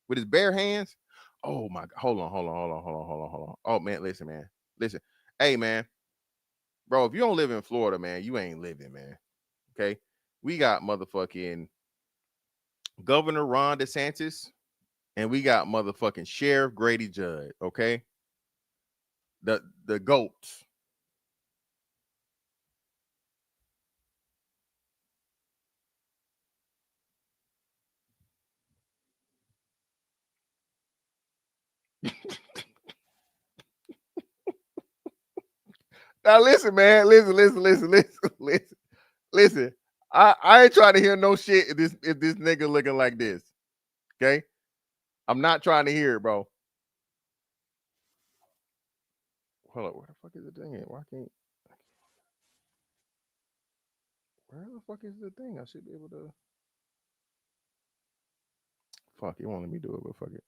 with his bare hands? Oh my God. Hold on. Oh man, listen, man. Listen. Hey, man. Bro, if you don't live in Florida, man, you ain't living, man. Okay. We got motherfucking Governor Ron DeSantis, and we got motherfucking Sheriff Grady Judd. Okay. The goats. Now listen, man. Listen. I ain't trying to hear no shit if this nigga looking like this. Okay. I'm not trying to hear it, bro. Hold up. Where the fuck is the thing at? Why can't where the fuck is the thing? I should be able to fuck, you won't let me do it, but fuck it.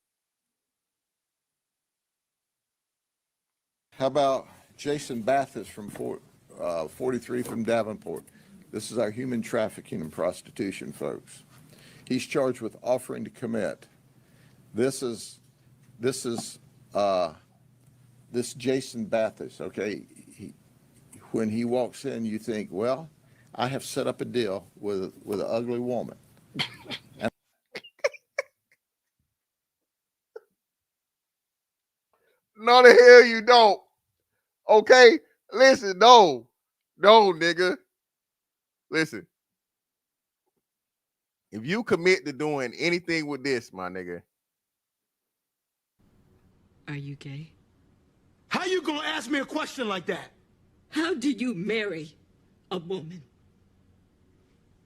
How about Jason Bathis from 43 from Davenport? This is our human trafficking and prostitution, folks. He's charged with offering to commit. This Jason Bathis, okay? When he walks in, you think, well, I have set up a deal with an ugly woman. No, the hell you don't. Okay? Listen, no, nigga. Listen. If you commit to doing anything with this, my nigga. Are you gay? How you gonna ask me a question like that? How do you marry a woman?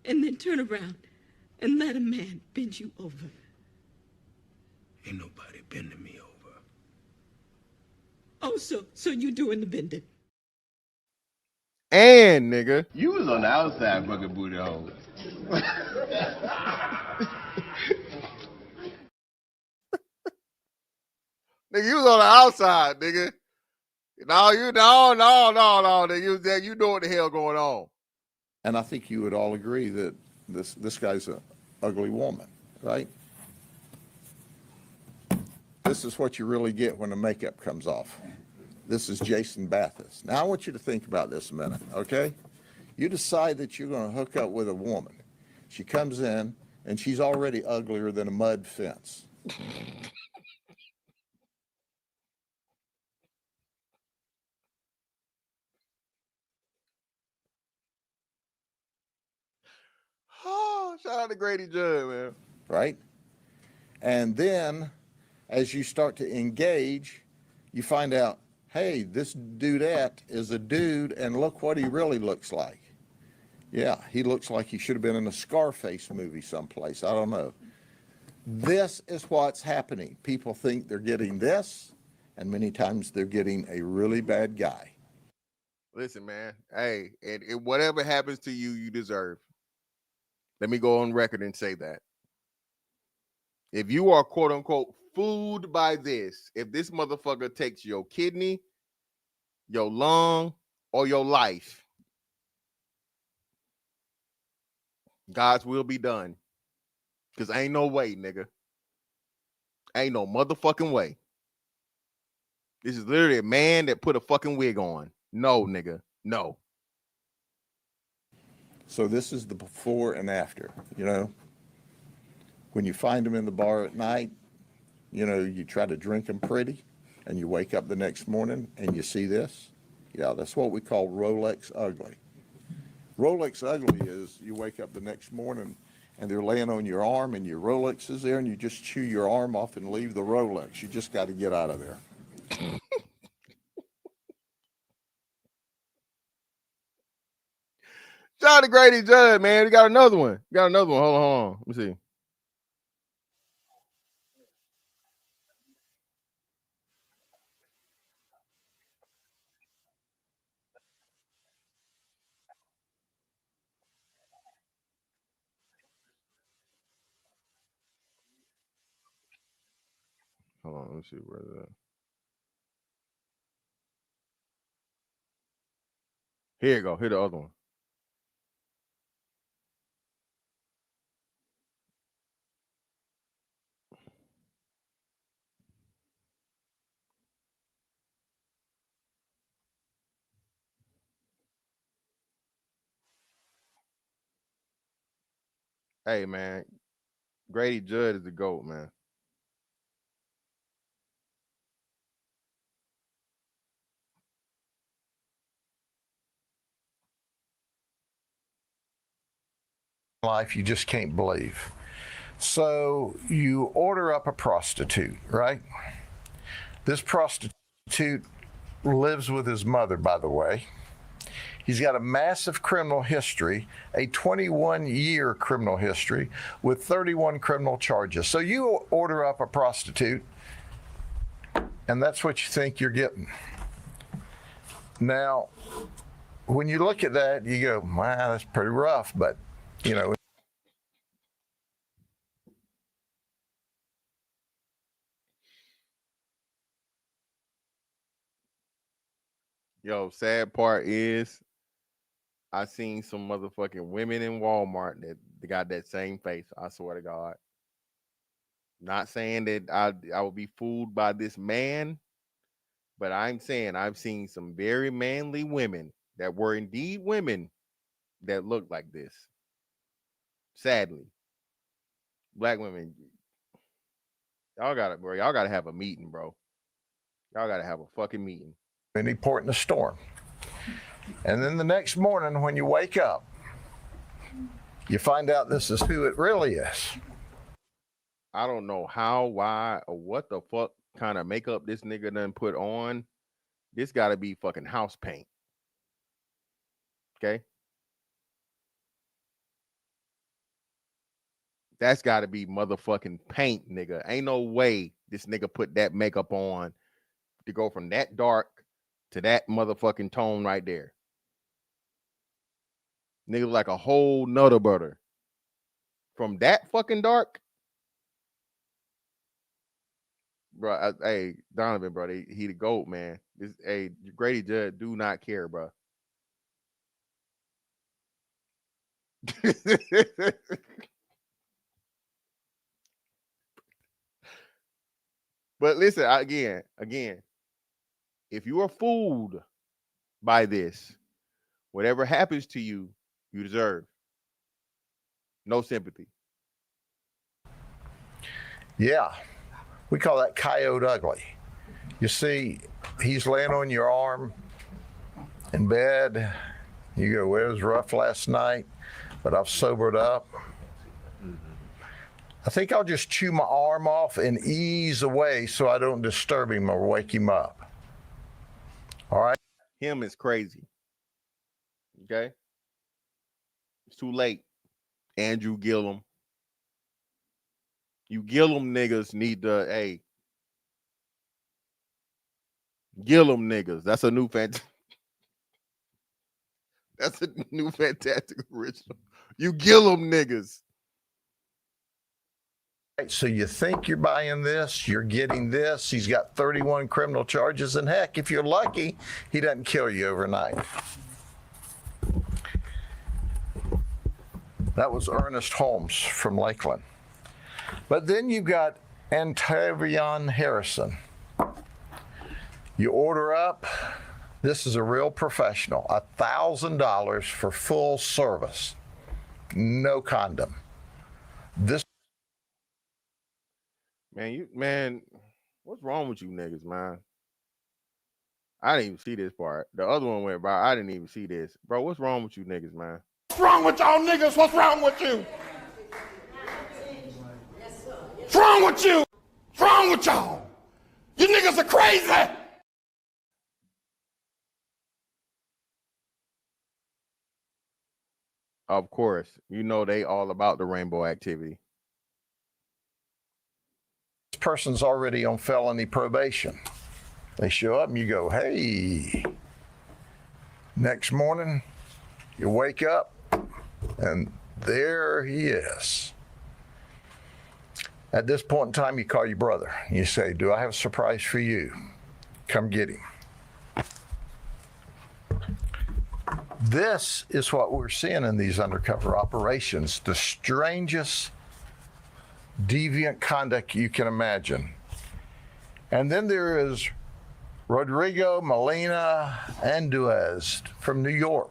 and then turn around and let a man bend you over. Ain't nobody bending me over. Oh, so you doing the bending? And nigga, You was on the outside fucking booty hole. nigga, you was on the outside, nigga. No, nigga, you know what the hell going on. And I think you would all agree that this guy's an ugly woman, right? This is what you really get when the makeup comes off. This is Jason Bathis. Now I want you to think about this a minute, okay? You decide that you're going to hook up with a woman. She comes in and she's already uglier than a mud fence. Oh, shout out to Grady Judd, man. Right? And then as you start to engage, you find out, hey, this dudette is a dude, and look what he really looks like. Yeah, he looks like he should have been in a Scarface movie someplace. I don't know. This is what's happening. People think they're getting this, and many times they're getting a really bad guy. Listen, man. Hey, and whatever happens to you, you deserve. Let me go on record and say that. If you are quote unquote fooled by this, if this motherfucker takes your kidney, your lung, or your life, God's will be done. Because ain't no way, nigga. Ain't no motherfucking way. This is literally a man that put a fucking wig on. No, nigga. No. So this is the before and after, you know. When you find them in the bar at night, you know, you try to drink them pretty, and you wake up the next morning and you see this. Yeah, that's what we call Rolex ugly. Rolex ugly is you wake up the next morning and they're laying on your arm and your Rolex is there and you just chew your arm off and leave the Rolex. You just got to get out of there. Shout out to Grady Judd, man. We got another one. Hold on. Let me see. Hold on, let me see where's that. Here you go. Here the other one. Hey, man. Grady Judd is the GOAT, man. Life you just can't believe. So you order up a prostitute, right? This prostitute lives with his mother, by the way. He's got a massive criminal history, a 21-year criminal history with 31 criminal charges. So you order up a prostitute, and that's what you think you're getting. Now, when you look at that, you go, wow, that's pretty rough, but, you know. Yo, sad part is I seen some motherfucking women in Walmart that they got that same face. I swear to God. Not saying that I would be fooled by this man, but I'm saying I've seen some very manly women that were indeed women that looked like this. Sadly. Black women. Y'all gotta have a meeting, bro. Y'all gotta have a fucking meeting. Any port in the storm. And then the next morning when you wake up, you find out this is who it really is. I don't know how, why, or what the fuck kind of makeup this nigga done put on. This gotta be fucking house paint. Okay? That's got to be motherfucking paint, nigga. Ain't no way this nigga put that makeup on to go from that dark to that motherfucking tone right there. Nigga like a whole nutter butter. From that fucking dark. Bro, hey, Donovan, bro, he the GOAT, man. This, hey, Grady Judd do not care, bro. But listen, again, if you are fooled by this, whatever happens to you, you deserve. No sympathy. Yeah, we call that coyote ugly. You see, he's laying on your arm in bed. You go, well, it was rough last night, but I've sobered up. I think I'll just chew my arm off and ease away so I don't disturb him or wake him up. All right? Him is crazy. Okay? It's too late. Andrew Gillum. You Gillum niggas need to, hey. Gillum niggas. That's a new fantastic. That's a new fantastic original. You Gillum niggas. So you think you're buying this, you're getting this. He's got 31 criminal charges, and heck, if you're lucky, he doesn't kill you overnight. That was Ernest Holmes from Lakeland. But then you've got Antavion Harrison. You order up, this is a real professional, $1,000 for full service, no condom. This Man, what's wrong with you niggas, man? I didn't even see this part. The other one went by. I didn't even see this. Bro, what's wrong with you niggas, man? What's wrong with y'all niggas? What's wrong with you? What's wrong with you? What's wrong with y'all? You niggas are crazy! Of course. You know they all about the rainbow activity. person's already on felony probation. They show up and you go, hey. Next morning, you wake up and there he is. At this point in time, you call your brother. You say, do I have a surprise for you? Come get him. This is what we're seeing in these undercover operations, the strangest deviant conduct you can imagine. And then there is Rodrigo Molina Anduez from New York.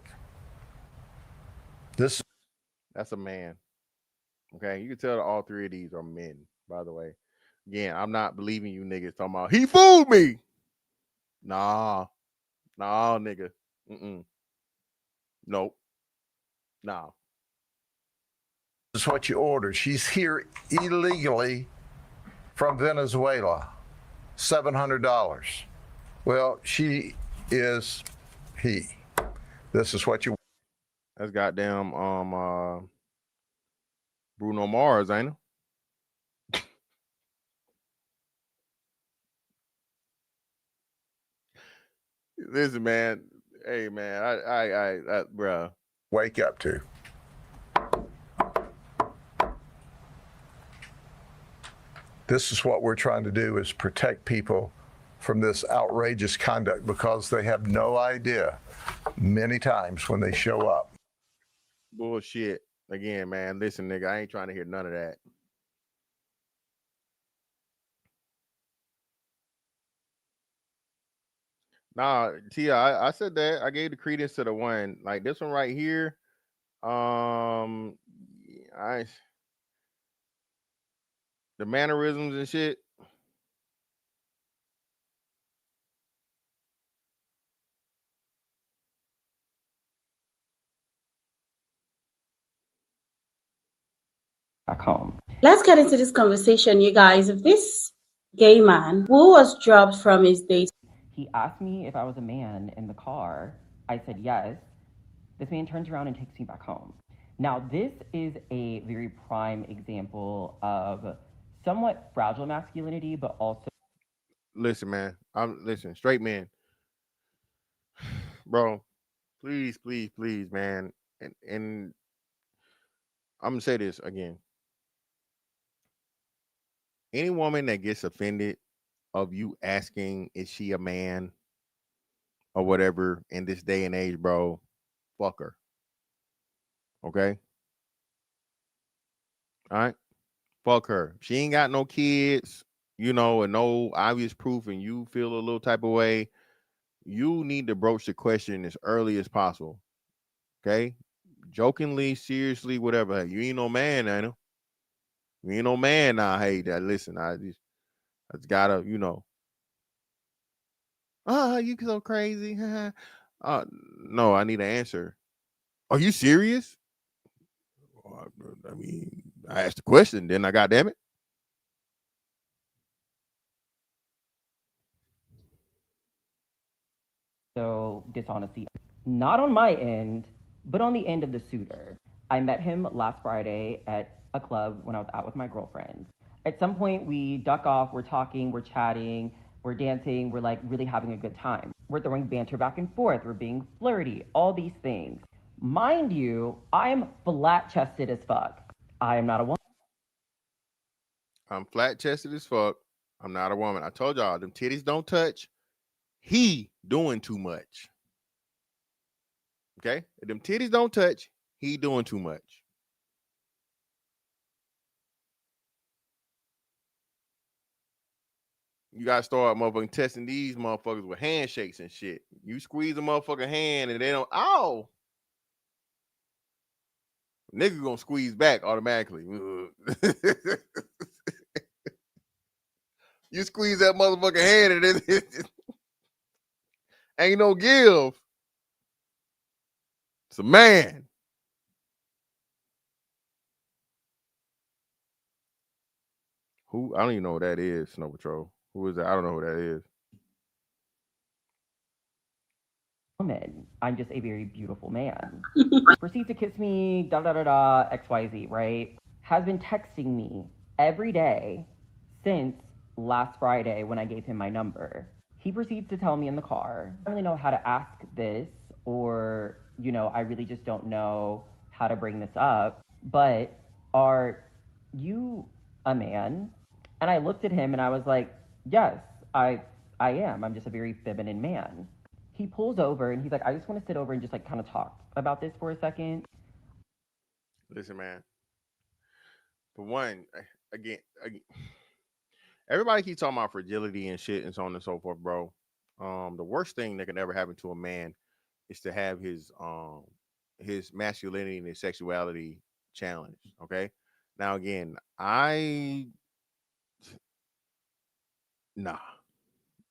That's a man. Okay, you can tell that all three of these are men, by the way. Again, I'm not believing you niggas talking about, he fooled me. Nah, nigga. Nope. Nah. This is what you ordered. She's here illegally from Venezuela. $700. Well, she is he. This is what you. That's goddamn Bruno Mars, ain't it? Listen, man. Hey, man. I bro. Wake up to. This is what we're trying to do, is protect people from this outrageous conduct, because they have no idea many times when they show up. Bullshit. Again, man. Listen, nigga, I ain't trying to hear none of that. Nah, Tia, I said that. I gave the credence to the one. Like this one right here. The mannerisms and shit. Back home. Let's get into this conversation, you guys. If this gay man who was dropped from his date, he asked me if I was a man in the car. I said yes. This man turns around and takes me back home. Now, this is a very prime example of somewhat fragile masculinity, but also. Listen, man. Listen, straight men, bro. Please, please, please, man. And I'm gonna say this again. Any woman that gets offended of you asking, is she a man or whatever in this day and age, bro, fuck her. Okay? All right? Fuck her. She ain't got no kids, and no obvious proof, and you feel a little type of way. You need to broach the question as early as possible. Okay? Jokingly, seriously, whatever. Hey, you ain't no man, ain't you? You ain't no man now. Hey, listen, I just gotta, you so crazy. No, I need an answer. Are you serious? I mean, I asked the question, then I got damn it. So dishonesty, not on my end, but on the end of the suitor. I met him last Friday at a club when I was out with my girlfriends. At some point, we duck off, we're talking, we're chatting, we're dancing, we're like really having a good time. We're throwing banter back and forth, we're being flirty, all these things. Mind you, I'm flat chested as fuck. I am not a woman. I'm flat chested as fuck. I'm not a woman. I told y'all, them titties don't touch. He doing too much. Okay? If them titties don't touch, he doing too much. You gotta start motherfucking testing these motherfuckers with handshakes and shit. You squeeze a motherfucking hand and they don't, nigga gonna squeeze back automatically. You squeeze that motherfucking hand and it ain't no give. It's a man. Who? I don't even know who that is, Snow Patrol. Who is that? I don't know who that is. Woman. I'm just a very beautiful man. Proceeds to kiss me, XYZ, right? Has been texting me every day since last Friday when I gave him my number. He proceeds to tell me in the car, I don't really know how to ask this, or, I really just don't know how to bring this up, but are you a man? And I looked at him and I was like, yes, I am. I'm just a very feminine man. He pulls over and he's like, I just want to sit over and just like kind of talk about this for a second. Listen, man. For one, again, everybody keeps talking about fragility and shit and so on and so forth, bro. The worst thing that can ever happen to a man is to have his masculinity and his sexuality challenged. Okay. Now again, nah.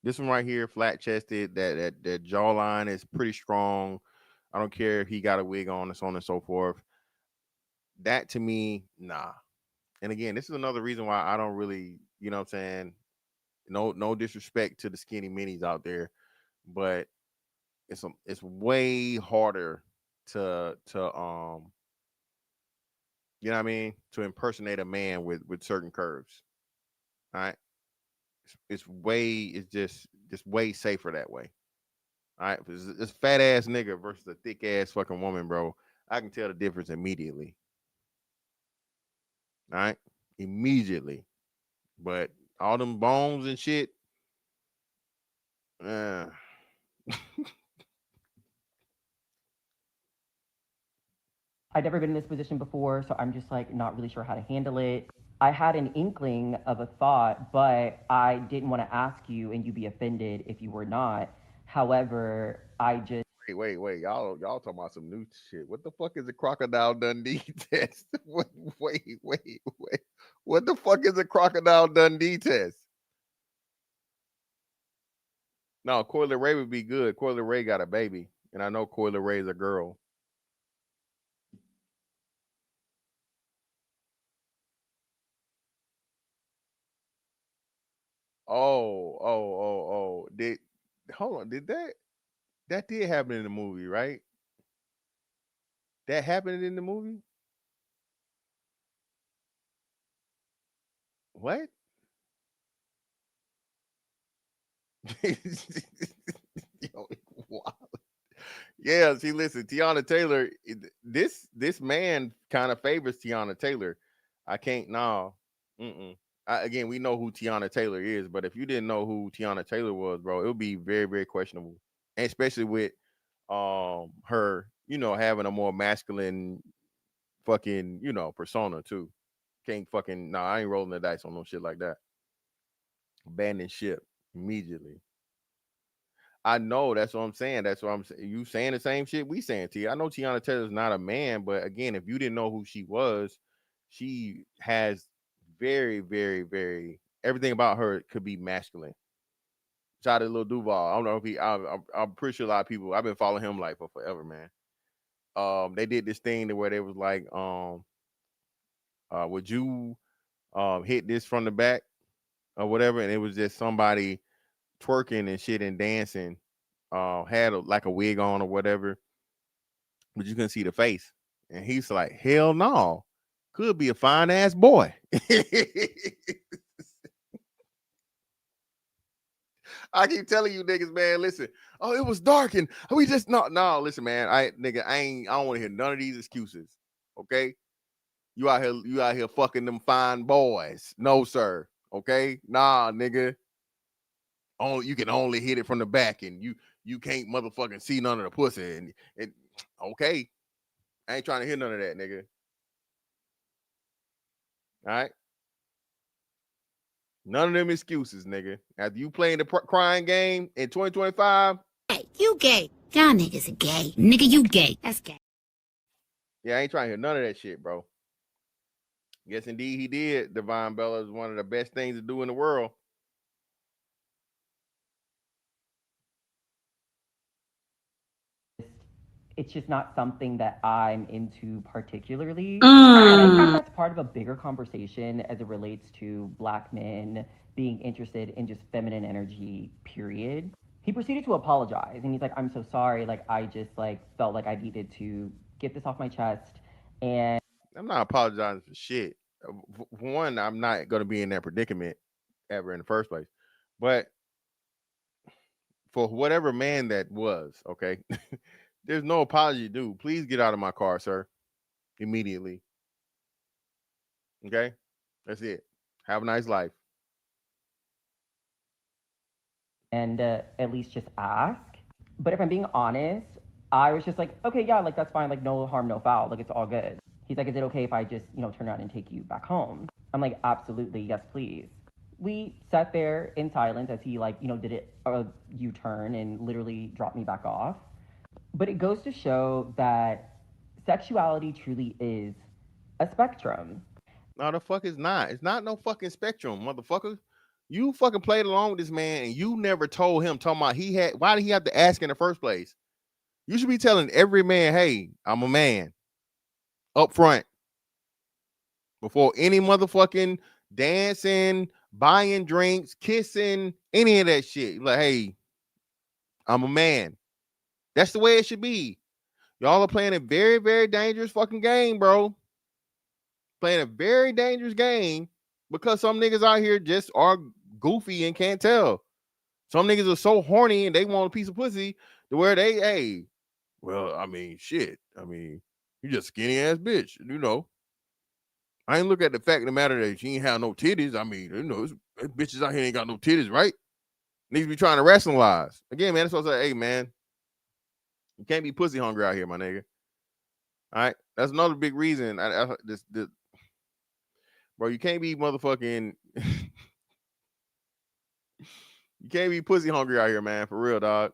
This one right here, flat chested, that jawline is pretty strong. I don't care if he got a wig on and so on and so forth. That to me, nah. And again, this is another reason why I don't really, you know what I'm saying? No disrespect to the skinny minis out there, but it's way harder to you know what I mean, to impersonate a man with certain curves. All right. It's just way safer that way. All right. This fat ass nigga versus a thick ass fucking woman, bro. I can tell the difference immediately. All right. Immediately. But all them bones and shit. I'd never been in this position before, so I'm just like not really sure how to handle it. I had an inkling of a thought, but I didn't want to ask you and you be offended if you were not. However, I just Wait. Y'all talking about some new shit. What the fuck is a crocodile Dundee test? Wait. What the fuck is a crocodile Dundee test? No, Coyle Ray would be good. Coyle Ray got a baby, and I know Coyle Ray's a girl. Oh. Did that did happen in the movie, right? That happened in the movie? What? Yo, wow. Yeah, see, listen, Tiana Taylor. This man kind of favors Tiana Taylor. I can't. No. Again, we know who Tiana Taylor is, but if you didn't know who Tiana Taylor was, bro, it would be very, very questionable, and especially with her, having a more masculine fucking, persona too. Can't fucking I ain't rolling the dice on no shit like that. Abandon ship immediately. I know, that's what I'm saying. That's what I'm saying. You saying the same shit we saying, T. I know Tiana Taylor's not a man, but again, if you didn't know who she was, she has very, very, very everything about her could be masculine. Shout out to Lil Duval. I don't know if I'm pretty sure a lot of people. I've been following him like for forever, man. They did this thing where they was like, would you hit this from the back or whatever? And it was just somebody twerking and shit and dancing, had like a wig on or whatever, but you couldn't see the face. And he's like, hell no, could be a fine ass boy. I keep telling you niggas, man, listen, oh, it was dark and we just no, listen, man, I don't want to hear none of these excuses. Okay. You out here fucking them fine boys. No, sir. Okay. Nah, nigga. You can only hit it from the back and you can't motherfucking see none of the pussy. And okay. I ain't trying to hear none of that, nigga. All right. None of them excuses, nigga. After you playing the crying game in 2025. Hey, you gay. Y'all niggas are gay. Nigga, you gay. That's gay. Yeah, I ain't trying to hear none of that shit, bro. Yes, indeed, he did. Divine Bella is one of the best things to do in the world. It's just not something that I'm into particularly. And I think that's part of a bigger conversation as it relates to Black men being interested in just feminine energy, period. He proceeded to apologize and he's like, I'm so sorry. Like, I just felt like I needed to get this off my chest. And I'm not apologizing for shit. For one, I'm not going to be in that predicament ever in the first place. But for whatever man that was, okay, there's no apology due. Please get out of my car, sir, immediately. Okay? That's it. Have a nice life. And at least just ask. But if I'm being honest, I was just like, okay, yeah, like that's fine. Like no harm, no foul. Like it's all good. He's like, is it okay if I just, turn around and take you back home? I'm like, absolutely, yes, please. We sat there in silence as he did a U-turn and literally dropped me back off. But it goes to show that sexuality truly is a spectrum. No, the fuck it's not. It's not no fucking spectrum, motherfucker. You fucking played along with this man and you never told him talking about why did he have to ask in the first place? You should be telling every man, hey, I'm a man. Up front. Before any motherfucking dancing, buying drinks, kissing, any of that shit. Like, hey, I'm a man. That's the way it should be. Y'all are playing a very, very dangerous fucking game, bro. Playing a very dangerous game because some niggas out here just are goofy and can't tell. Some niggas are so horny and they want a piece of pussy to where hey, well, I mean, shit. I mean, you just skinny ass bitch, I ain't look at the fact of the matter that she ain't have no titties. I mean, bitches out here ain't got no titties, right? Niggas be trying to rationalize. Again, man, that's what I say. Hey, man, you can't be pussy hungry out here, my nigga. All right? That's another big reason. Bro, you can't be motherfucking... You can't be pussy hungry out here, man. For real, dog.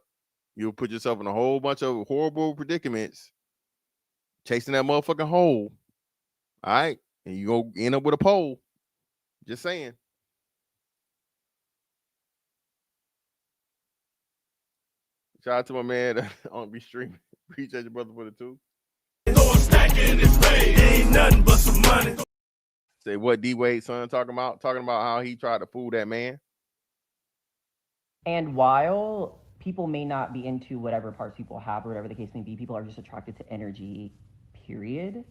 You'll put yourself in a whole bunch of horrible predicaments chasing that motherfucking hole. All right? And you go end up with a pole. Just saying. Shout out to my man on be streaming. Appreciate your brother for the two. Ain't nothing but some money. Say what D Wade's son talking about how he tried to fool that man. And while people may not be into whatever parts people have or whatever the case may be, people are just attracted to energy, period.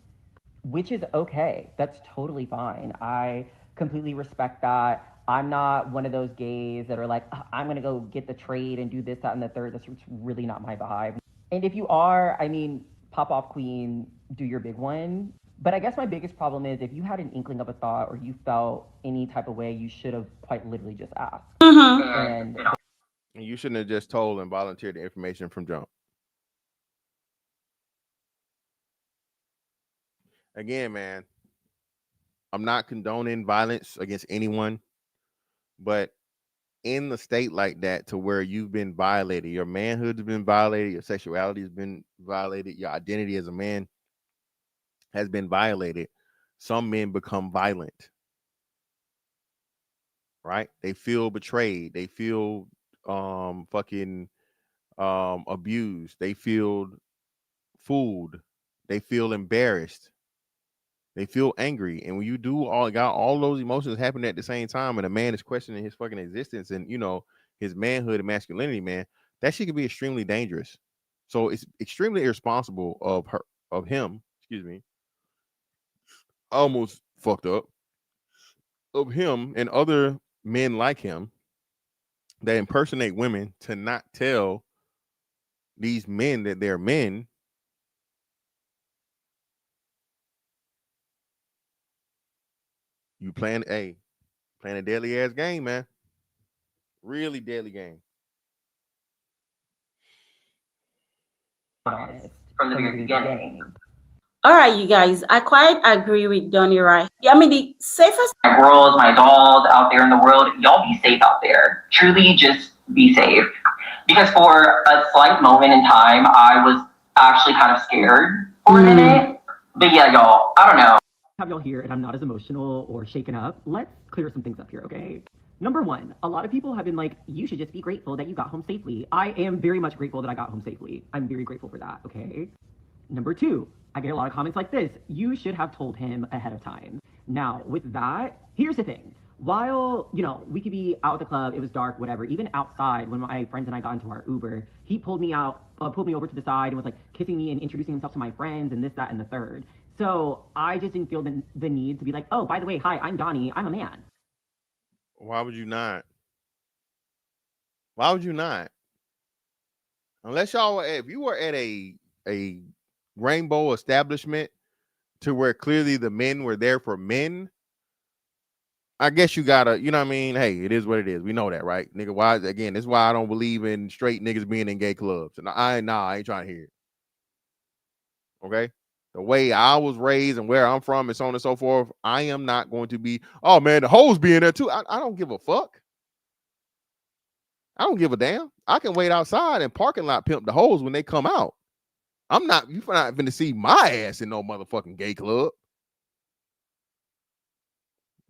Which is okay. That's totally fine. I completely respect that. I'm not one of those gays that are like, I'm gonna go get the trade and do this, that, and the third. That's really not my vibe. And if you are, I mean, pop off queen, do your big one. But I guess my biggest problem is if you had an inkling of a thought or you felt any type of way, you should have quite literally just asked. And you shouldn't have just told and volunteered the information from jump. Again, man, I'm not condoning violence against anyone, but in the state like that, to where you've been violated, your manhood's been violated, your sexuality has been violated, your identity as a man has been violated, some men become violent, right? They feel betrayed, they feel fucking abused, they feel fooled, they feel embarrassed, they feel angry. And when you got all those emotions happening at the same time, and a man is questioning his fucking existence and, you know, his manhood and masculinity, man, that shit can be extremely dangerous. So it's extremely irresponsible of him, excuse me, almost fucked up, of him and other men like him that impersonate women to not tell these men that they're men. You playing a deadly ass game, man. Really deadly game. From the very beginning. All right, you guys, I quite agree with Donnie Right. I mean, the safest. My girls, my dolls out there in the world, y'all be safe out there. Truly just be safe. Because for a slight moment in time, I was actually kind of scared for a minute. But yeah, y'all, I don't know. Have y'all here and I'm not as emotional or shaken up. Let's clear some things up here, okay? Number one, a lot of people have been like, you should just be grateful that you got home safely. I am very much grateful that I got home safely. I'm very grateful for that, okay? Number two, I get a lot of comments like this. You should have told him ahead of time. Now, with that, here's the thing. While, you know, we could be out at the club, it was dark, whatever, even outside, when my friends and I got into our Uber, he pulled me over to the side and was like kissing me and introducing himself to my friends and this, that, and the third. So I just didn't feel the need to be like, oh, by the way, hi, I'm Donnie, I'm a man. Why would you not? Why would you not? Unless y'all, if you were at a rainbow establishment to where clearly the men were there for men, I guess you gotta, you know what I mean? Hey, it is what it is. We know that, right? Nigga, why, again, this is why I don't believe in straight niggas being in gay clubs. And I ain't trying to hear it. Okay? The way I was raised and where I'm from and so on and so forth, I am not going to be, oh man, the hoes be in there too. I don't give a fuck. I don't give a damn. I can wait outside and parking lot pimp the hoes when they come out. You're not going to see my ass in no motherfucking gay club.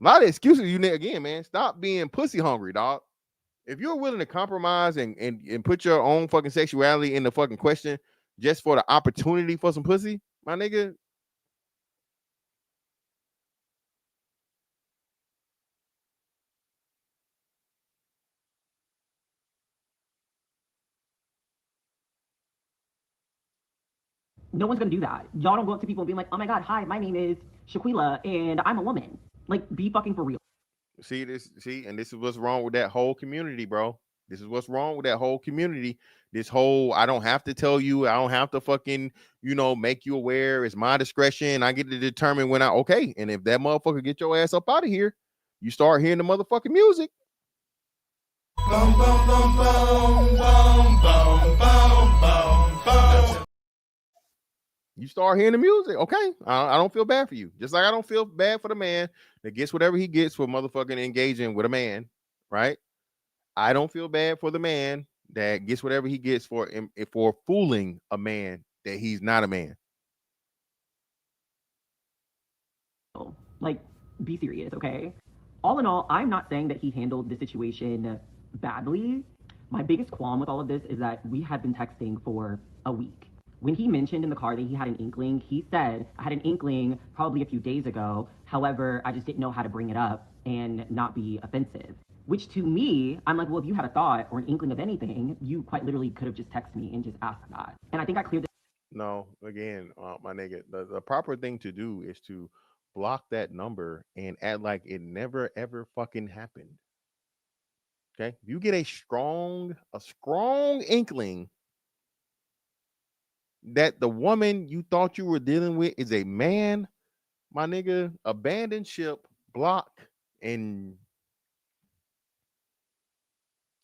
A lot of excuses, you again, man. Stop being pussy hungry, dog. If you're willing to compromise and put your own fucking sexuality in the fucking question just for the opportunity for some pussy, my nigga. No one's gonna do that. Y'all don't go up to people and be like, oh my God, hi, my name is Shaquila and I'm a woman. Like, be fucking for real. And this is what's wrong with that whole community, bro. This is what's wrong with that whole community. This whole, I don't have to tell you, I don't have to fucking, make you aware. It's my discretion. I get to determine when okay. And if that motherfucker get your ass up out of here, you start hearing the motherfucking music. Boom, boom, boom, boom, boom, boom, boom, boom, boom. You start hearing the music, okay? I don't feel bad for you. Just like I don't feel bad for the man that gets whatever he gets for motherfucking engaging with a man, right? I don't feel bad for the man that gets whatever he gets for fooling a man that he's not a man. Like, be serious, okay? All in all, I'm not saying that he handled the situation badly. My biggest qualm with all of this is that we had been texting for a week. When he mentioned in the car that he had an inkling, he said, I had an inkling probably a few days ago. However, I just didn't know how to bring it up and not be offensive. Which to me, I'm like, well, if you had a thought or an inkling of anything, you quite literally could have just texted me and just asked that. And I think I cleared this. No, again, my nigga, the proper thing to do is to block that number and act like it never ever fucking happened. Okay? If you get a strong inkling that the woman you thought you were dealing with is a man, my nigga, abandon ship, block, and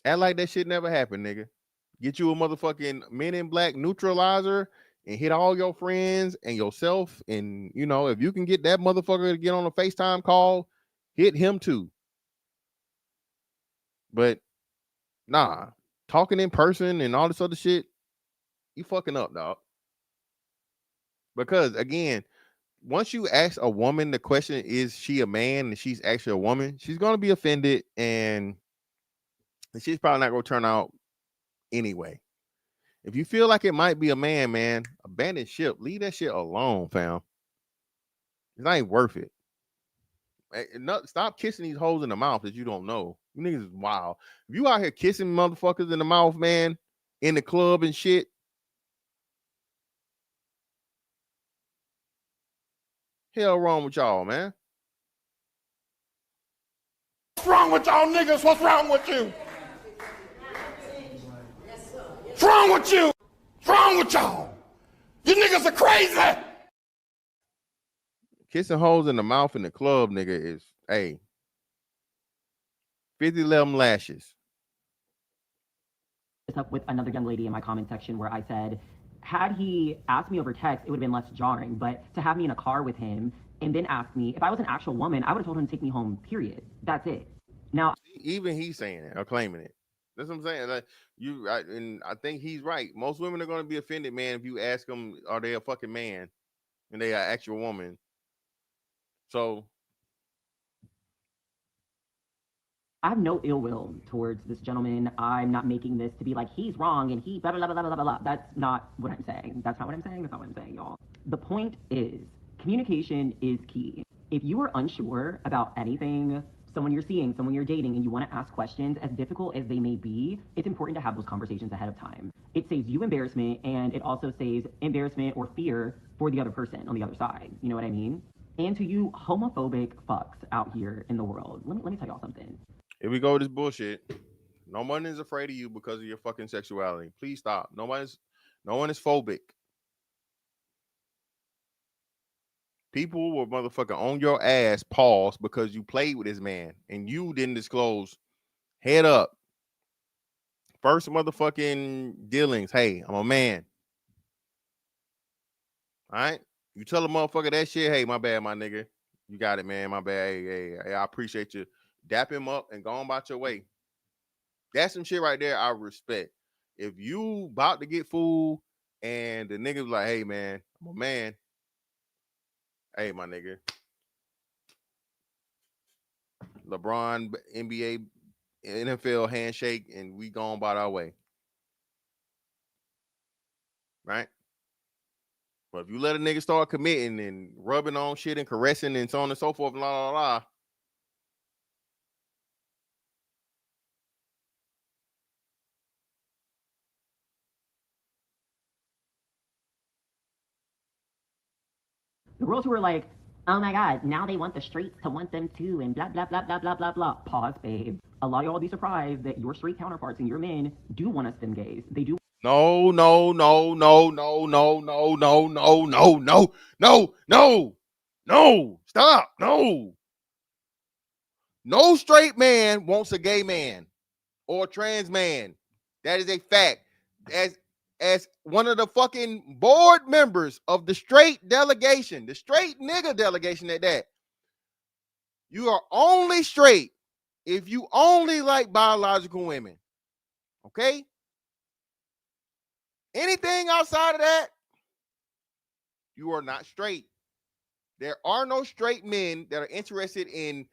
act like that shit never happened, nigga. Get you a motherfucking Men in Black neutralizer and hit all your friends and yourself. And, you know, if you can get that motherfucker to get on a FaceTime call, hit him too. But, nah, talking in person and all this other shit, you fucking up, dog. Because, again, once you ask a woman the question, is she a man, and she's actually a woman, she's going to be offended, and she's probably not going to turn out anyway. If you feel like it might be a man, abandon ship. Leave that shit alone, fam. It ain't worth it. Stop kissing these hoes in the mouth that you don't know. You niggas is wild. If you out here kissing motherfuckers in the mouth, man, in the club and shit, hell wrong with y'all, man. What's wrong with y'all niggas? What's wrong with you? What's wrong with you? What's wrong with y'all? You niggas are crazy. Kissing hoes in the mouth in the club, nigga, is, hey, 50 11 lashes. Up with another young lady in my comment section where I said, had he asked me over text, it would have been less jarring, but to have me in a car with him and then ask me, if I was an actual woman, I would have told him to take me home, period. That's it. Now, even he's saying it or claiming it. That's what I'm saying. Like, and I think he's right. Most women are going to be offended, man, if you ask them, are they a fucking man and they are actual woman? So I have no ill will towards this gentleman. I'm not making this to be like he's wrong and he blah, blah, blah, blah, blah, blah, blah. That's not what I'm saying. That's not what I'm saying. That's not what I'm saying, y'all. The point is, communication is key. If you are unsure about anything, someone you're seeing, someone you're dating, and you want to ask questions, as difficult as they may be, it's important to have those conversations ahead of time. It saves you embarrassment, and it also saves embarrassment or fear for the other person on the other side. You know what I mean? And to you homophobic fucks out here in the world, let me tell y'all something. Here we go with this bullshit. No one is afraid of you because of your fucking sexuality. Please stop. No one is phobic. People will motherfucking on your ass, pause, because you played with this man and you didn't disclose. Head up. First motherfucking dealings. Hey, I'm a man. All right? You tell a motherfucker that shit, hey, my bad, my nigga. You got it, man. My bad. Hey, I appreciate you. Dap him up and go on about your way. That's some shit right there I respect. If you about to get fooled and the nigga was like, hey, man, I'm a man. Hey, my nigga. LeBron, NBA, NFL handshake, and we go on about our way. Right? But if you let a nigga start committing and rubbing on shit and caressing and so on and so forth, blah, blah, blah. The girls who are like, oh my God, now they want the streets to want them too, and blah, blah, blah, blah, blah, blah, blah. Pause, babe. A lot of y'all will be surprised that your straight counterparts and your men do want us them gays. They do. No. Stop. No. No straight man wants a gay man or a trans man. That is a fact. As one of the fucking board members of the straight delegation, the straight nigga delegation at that, you are only straight if you only like biological women. Okay? Anything outside of that, you are not straight. There are no straight men that are interested in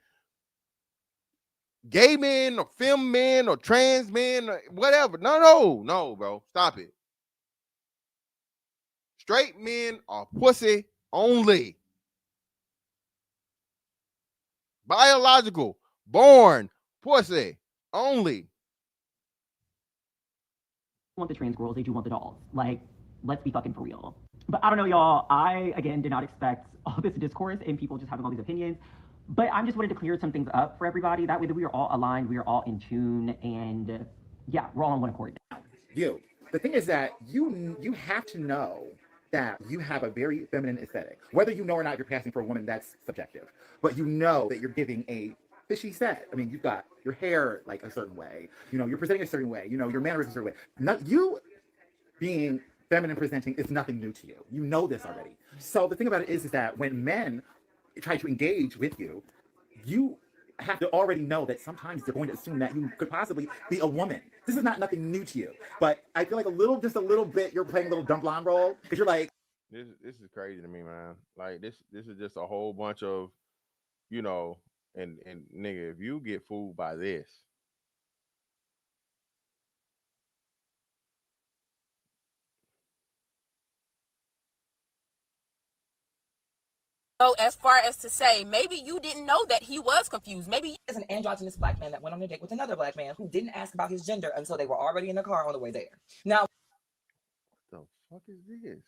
gay men or femme men or trans men or whatever. No, bro. Stop it. Straight men are pussy only. Biological, born pussy only. Want the trans girls, they do want the dolls. Like, let's be fucking for real. But I don't know, y'all. I, again, did not expect all this discourse and people just having all these opinions. But I just wanted to clear some things up for everybody. That way that we are all aligned, we are all in tune, and yeah, we're all on one accord. You. The thing is that you have to know that you have a very feminine aesthetic. Whether you know or not you're passing for a woman, that's subjective. But you know that you're giving a fishy set. I mean, you've got your hair like a certain way. You know, you're presenting a certain way. You know, your mannerisms a certain way. Not you being feminine presenting is nothing new to you. You know this already. So the thing about it is that when men try to engage with you, you have to already know that sometimes they're going to assume that you could possibly be a woman. This is not nothing new to you. But I feel like just a little bit, you're playing a little dumb blonde role because you're like, This is crazy to me, man. Like this is just a whole bunch of, you know, and nigga, if you get fooled by this, go as far as to say maybe you didn't know that he was confused. Maybe As an androgynous black man that went on a date with another black man who didn't ask about his gender until they were already in the car on the way there. Now, what the fuck is this?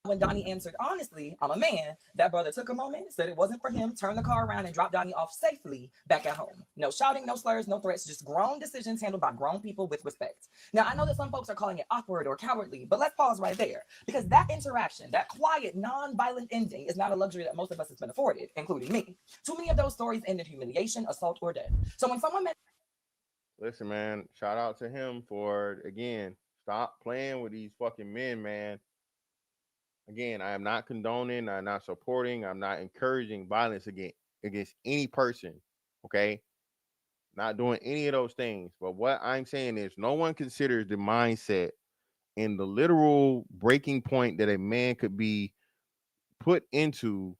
when Donnie answered honestly, I'm a man, that brother took a moment, said it wasn't for him, turned the car around and dropped Donnie off safely back at home. No shouting, no slurs, no threats, just grown decisions handled by grown people with respect. Now, I know that some folks are calling it awkward or cowardly, but let's pause right there because that interaction, that quiet, non-violent ending is not a luxury that most of us has been afforded, including me. Too many of those stories end in humiliation, assault, or death. So when someone Listen, man, shout out to him for, again, stop playing with these fucking men, man. Again, I am not condoning, I'm not supporting, I'm not encouraging violence against any person. Okay. Not doing any of those things. But what I'm saying is no one considers the mindset and the literal breaking point that a man could be put into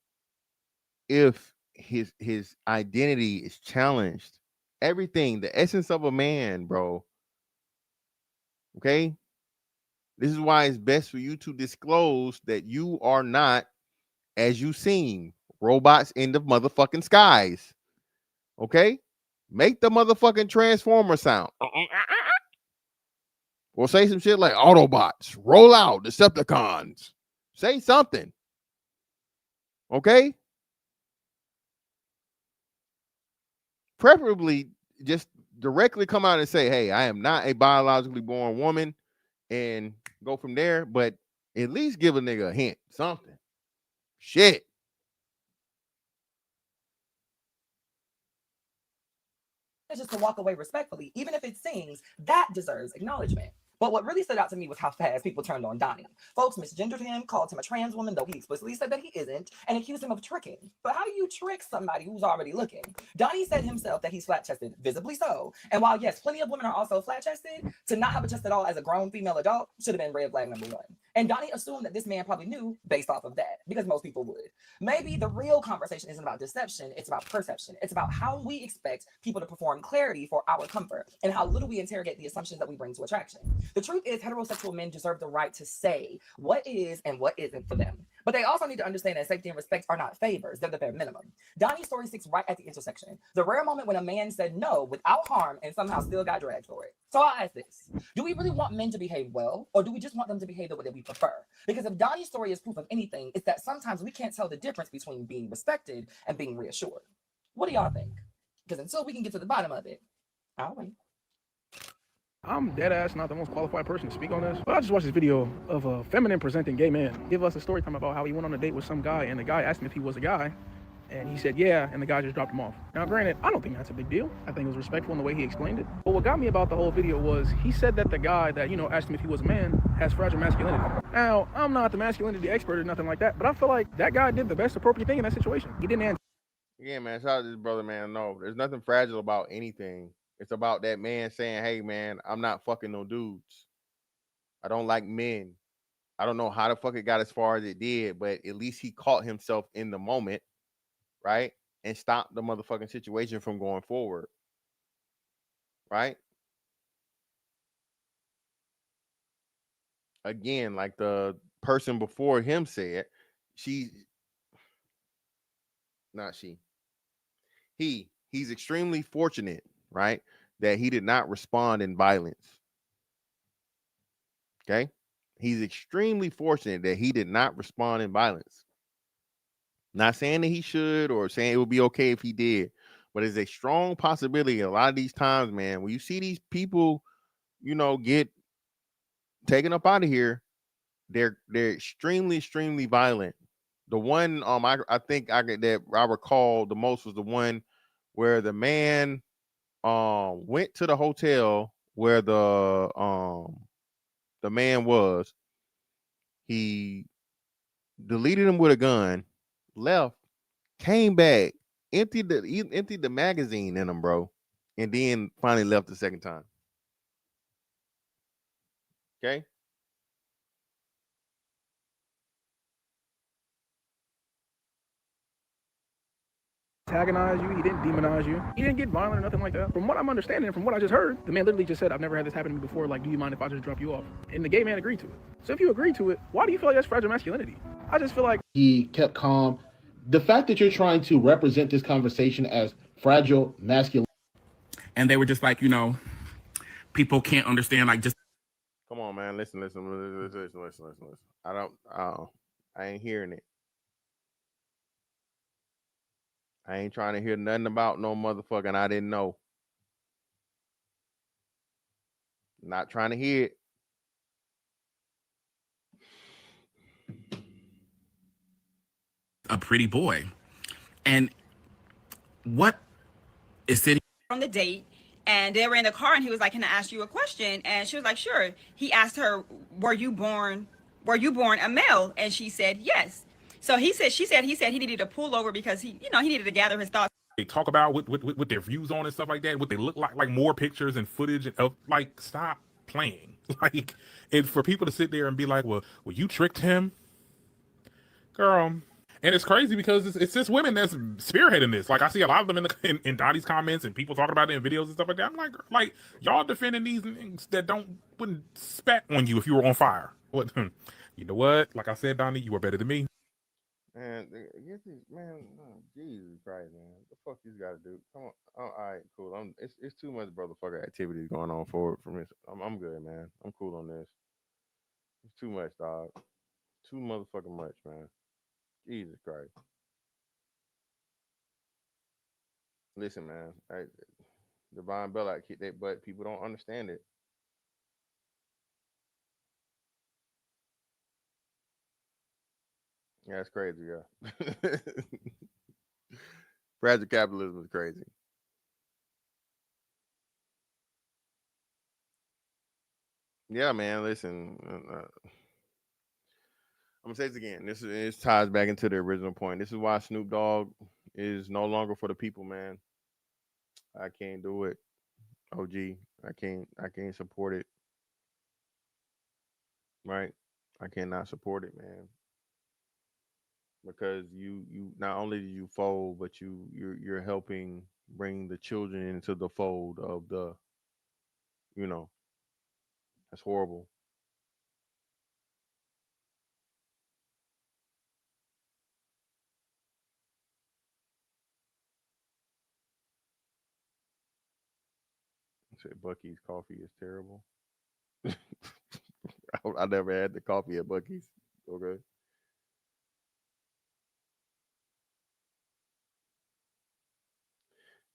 if his identity is challenged. Everything, the essence of a man, bro. Okay? This is why it's best for you to disclose that you are not, as you seem, robots in the motherfucking skies. Okay? Make the motherfucking transformer sound. Or say some shit like Autobots, roll out, Decepticons. Say something. Okay? Preferably just directly come out and say, hey, I am not a biologically born woman, and go from there. But at least give a nigga a hint, something. Shit. just to walk away respectfully, even if it seems that deserves acknowledgement. But what really stood out to me was how fast people turned on Donnie. Folks misgendered him, called him a trans woman, though he explicitly said that he isn't, and accused him of tricking. But how do you trick somebody who's already looking? Donnie said himself that he's flat-chested, visibly so. And while, yes, plenty of women are also flat-chested, to not have a chest at all as a grown female adult should have been red flag number one. And Donnie assumed that this man probably knew based off of that, because most people would. Maybe the real conversation isn't about deception, it's about perception. It's about how we expect people to perform clarity for our comfort, and how little we interrogate the assumptions that we bring to attraction. The truth is, heterosexual men deserve the right to say what is and what isn't for them. But they also need to understand that safety and respect are not favors, they're the bare minimum. Donnie's story sits right at the intersection. The rare moment when a man said no without harm and somehow still got dragged for it. So I'll ask this. Do we really want men to behave well, or do we just want them to behave the way that we prefer? Because if Donnie's story is proof of anything, it's that sometimes we can't tell the difference between being respected and being reassured. What do y'all think? Because until we can get to the bottom of it, I'll wait. I'm dead ass not the most qualified person to speak on this, but I just watched this video of a feminine presenting gay man give us a story time about how he went on a date with some guy, and the guy asked him if he was a guy, and he said yeah, and the guy just dropped him off. Now granted, I don't think that's a big deal. I think it was respectful in the way he explained it. But what got me about the whole video was he said that the guy that, you know, asked him if he was a man has fragile masculinity. Now, I'm not the masculinity expert or nothing like that, but I feel like that guy did the best appropriate thing in that situation. He didn't answer. Yeah, man, shout out to this brother, man. No, there's nothing fragile about anything. It's about that man saying, hey, man, I'm not fucking no dudes. I don't like men. I don't know how the fuck it got as far as it did, but at least he caught himself in the moment, right? And stopped the motherfucking situation from going forward, right? Again, like the person before him said, he's extremely fortunate, right, that he did not respond in violence. Okay, he's extremely fortunate that he did not respond in violence. Not saying that he should or saying it would be okay if he did, but it's a strong possibility a lot of these times, man, when you see these people, get taken up out of here, they're extremely violent. The one I think that I recall the most was the one where the man went to the hotel where the man was. He deleted him with a gun, left, came back, emptied the magazine in him, bro, and then finally left the second time. Okay. Antagonize you. He didn't demonize you. He didn't get violent or nothing like that. From what I'm understanding, from what I just heard, the man literally just said, I've never had this happen to me before. Like, do you mind if I just drop you off? And the gay man agreed to it. So if you agree to it, why do you feel like that's fragile masculinity? I just feel like he kept calm. The fact that you're trying to represent this conversation as fragile masculinity. And they were just like, people can't understand, like, just. Come on, man. Listen. I ain't hearing it. I ain't trying to hear nothing about no motherfucking I didn't know. Not trying to hear it. A pretty boy. And what is sitting on the date, and they were in the car, and he was like, can I ask you a question? And she was like, sure. He asked her, were you born a male? And she said yes. So he said he needed to pull over because he needed to gather his thoughts. They talk about what their views on and stuff like that, what they look like more pictures and footage of, like, stop playing. Like, and for people to sit there and be like, well, you tricked him, girl. And it's crazy because it's just women that's spearheading this. Like, I see a lot of them in Dottie's comments and people talking about it in videos and stuff like that. I'm like y'all defending these things that wouldn't spat on you if you were on fire. What? You know what? Like I said, Donnie, you are better than me. Man, Jesus Christ, man. What the fuck you got to do? Come on. Oh, all right, cool. It's too much brotherfucker activities going on forward from this. I'm good, man. I'm cool on this. It's too much, dog. Too motherfucking much, man. Jesus Christ. Listen, man. Divine Bella kicked that butt. People don't understand it. Yeah, it's crazy, yeah. Fragile capitalism is crazy. Yeah, man. Listen, I'm gonna say this again. This ties back into the original point. This is why Snoop Dogg is no longer for the people, man. I can't do it. OG, I can't support it. Right? I cannot support it, man. Because you not only do you fold, but you're helping bring the children into the fold of the, that's horrible. Say Bucky's coffee is terrible. I never had the coffee at Bucky's. Okay.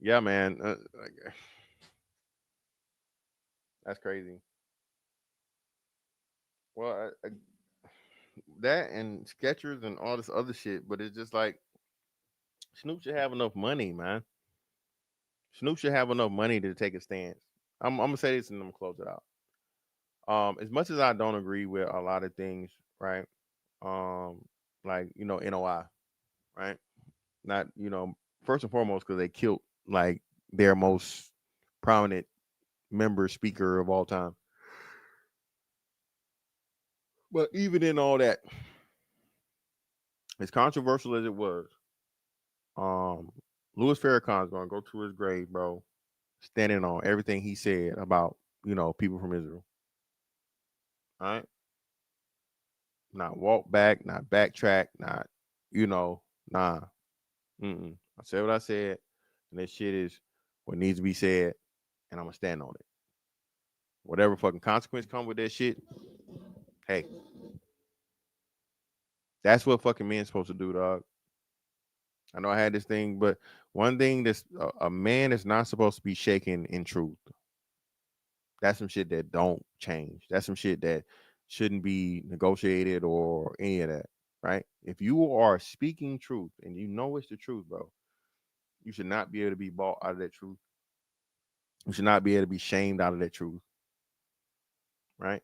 Yeah, man. That's crazy. Well, that and Skechers and all this other shit, but it's just like Snoop should have enough money, man. Snoop should have enough money to take a stance. I'm gonna say this and I'm gonna close it out. As much as I don't agree with a lot of things, right? Like NOI, right? Not first and foremost because they killed like their most prominent member speaker of all time. But even in all that, as controversial as it was, Louis Farrakhan's gonna go to his grave, bro, standing on everything he said about people from Israel. All right. Not walk back, not backtrack, not, nah. I said what I said, and this shit is what needs to be said, and I'm gonna stand on it. Whatever fucking consequence come with that shit, hey, that's what fucking men's supposed to do, dog. I know I had this thing, but one thing that's a man is not supposed to be shaken in truth. That's some shit that don't change. That's some shit that shouldn't be negotiated or any of that, right? If you are speaking truth and you know it's the truth, bro, you should not be able to be bought out of that truth. You should not be able to be shamed out of that truth, right?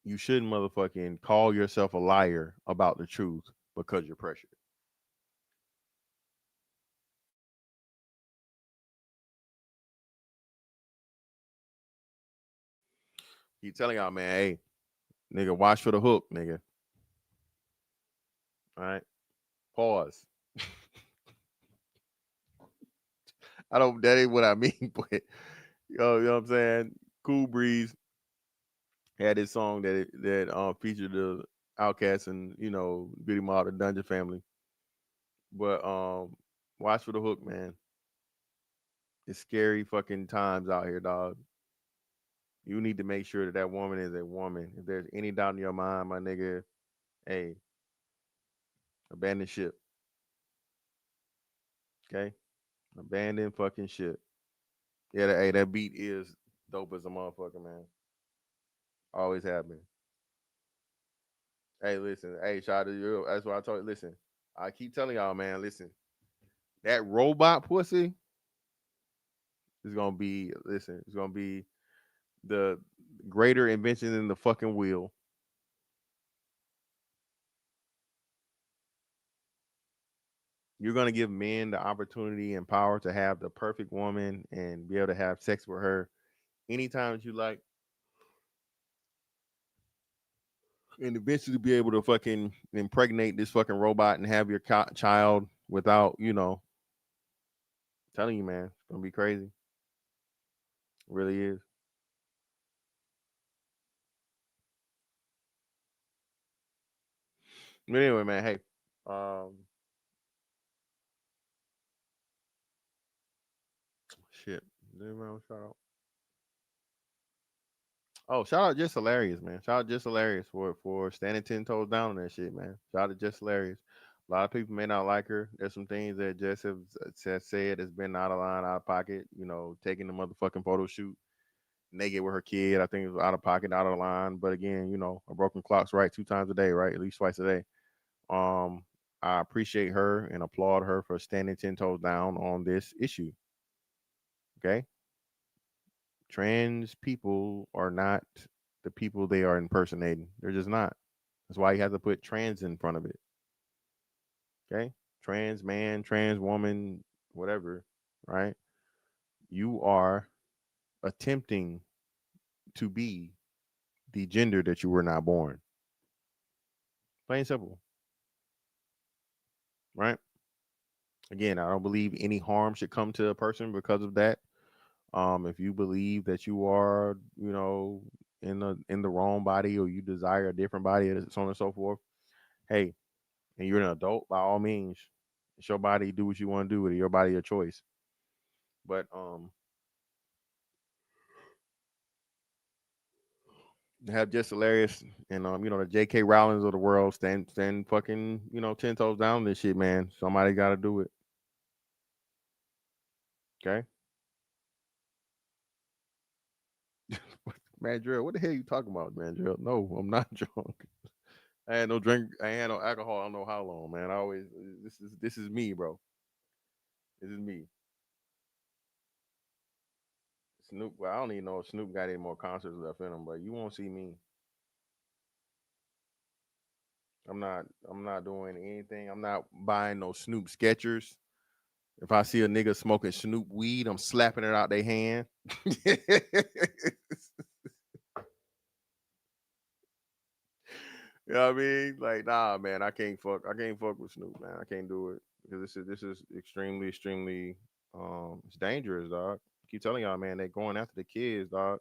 You shouldn't motherfucking call yourself a liar about the truth because you're pressured. Keep telling y'all, man, hey, nigga, watch for the hook, nigga. All right. Pause. I don't, that ain't what I mean, but you know what I'm saying? Cool Breeze had this song that featured the Outcast and, Goody Mob, the Dungeon Family. But watch for the hook, man. It's scary fucking times out here, dog. You need to make sure that woman is a woman. If there's any doubt in your mind, my nigga, hey, abandon ship. Okay? Abandon fucking ship. Yeah, that beat is dope as a motherfucker, man. Always have been. Hey, listen. Hey, shout out to you. That's what I told you. Listen, I keep telling y'all, man, listen. That robot pussy is going to be, listen, it's going to be the greater invention than the fucking wheel. You're going to give men the opportunity and power to have the perfect woman and be able to have sex with her anytime that you like. And eventually be able to fucking impregnate this fucking robot and have your child without, telling you, man, it's going to be crazy. It really is. But anyway, man, hey, shit. Shout out. Oh, shout out Jess Hilarious, man. Shout out Jess Hilarious for standing 10 toes down on that shit, man. Shout out to Jess Hilarious. A lot of people may not like her. There's some things that Jess has said has been out of line, out of pocket. Taking the motherfucking photo shoot naked with her kid. I think it was out of pocket, out of line. But again, a broken clock's right 2 times a day, right? At least twice a day. I appreciate her and applaud her for standing 10 toes down on this issue. Okay. Trans people are not the people they are impersonating. They're just not. That's why you have to put trans in front of it. Okay? Trans man, trans woman, whatever, right? You are attempting to be the gender that you were not born. Plain and simple. Right? Again, I don't believe any harm should come to a person because of that. If you believe that you are, in the wrong body or you desire a different body, so on and so forth, hey, and you're an adult, by all means, it's your body. Do what you want to do with it. Your body, your choice. But have Just Hilarious and the J.K. Rowlings of the world stand fucking 10 toes down on this shit, man. Somebody got to do it. Okay. Man, Drill, what the hell you talking about, man, Drill? No, I'm not drunk. I had no drink. I had no alcohol. I don't know how long, man. I always this is me, bro. This is me. Snoop. Well, I don't even know if Snoop got any more concerts left in him, but you won't see me. I'm not doing anything. I'm not buying no Snoop Skechers. If I see a nigga smoking Snoop weed, I'm slapping it out their hand. You know what I mean? Like, nah, man, I can't fuck with Snoop, man. I can't do it. Because this is extremely, extremely it's dangerous, dog. I keep telling y'all, man, they're going after the kids, dog.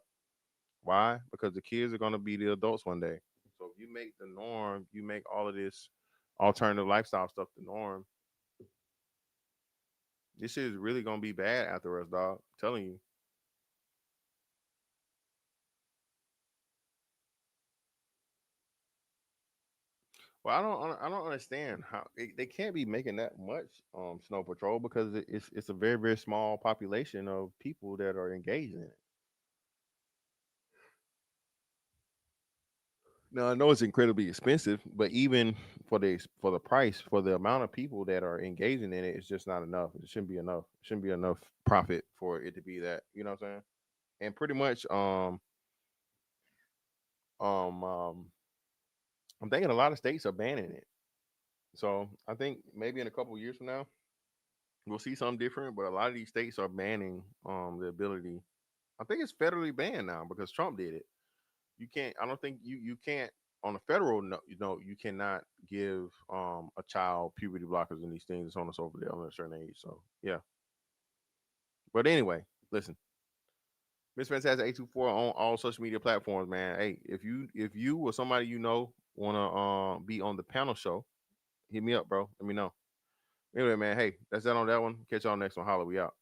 Why? Because the kids are gonna be the adults one day. So if you make the norm, you make all of this alternative lifestyle stuff the norm. This shit is really gonna be bad after us, dog. I'm telling you. Well, I don't understand how they can't be making that much snow patrol because it's a very very small population of people that are engaged in it. Now I know it's incredibly expensive, but even for the price for the amount of people that are engaging in it, it's just not enough. It shouldn't be enough. It shouldn't be enough profit for it to be that. You know what I'm saying? And pretty much um um I'm thinking a lot of states are banning it. So I think maybe in a couple of years from now we'll see something different. But a lot of these states are banning the ability. I think it's federally banned now because Trump did it. You can't. I don't think you can't on a federal no. You know you cannot give a child puberty blockers and these things. So on and so forth. They're under a certain age. So yeah. But anyway, listen. Miss Fantastic 824 on all social media platforms, man. Hey, if you or somebody you know wanna be on the panel show, hit me up, bro. Let me know. Anyway, man. Hey, that's that on that one. Catch y'all next one. Holla, we out.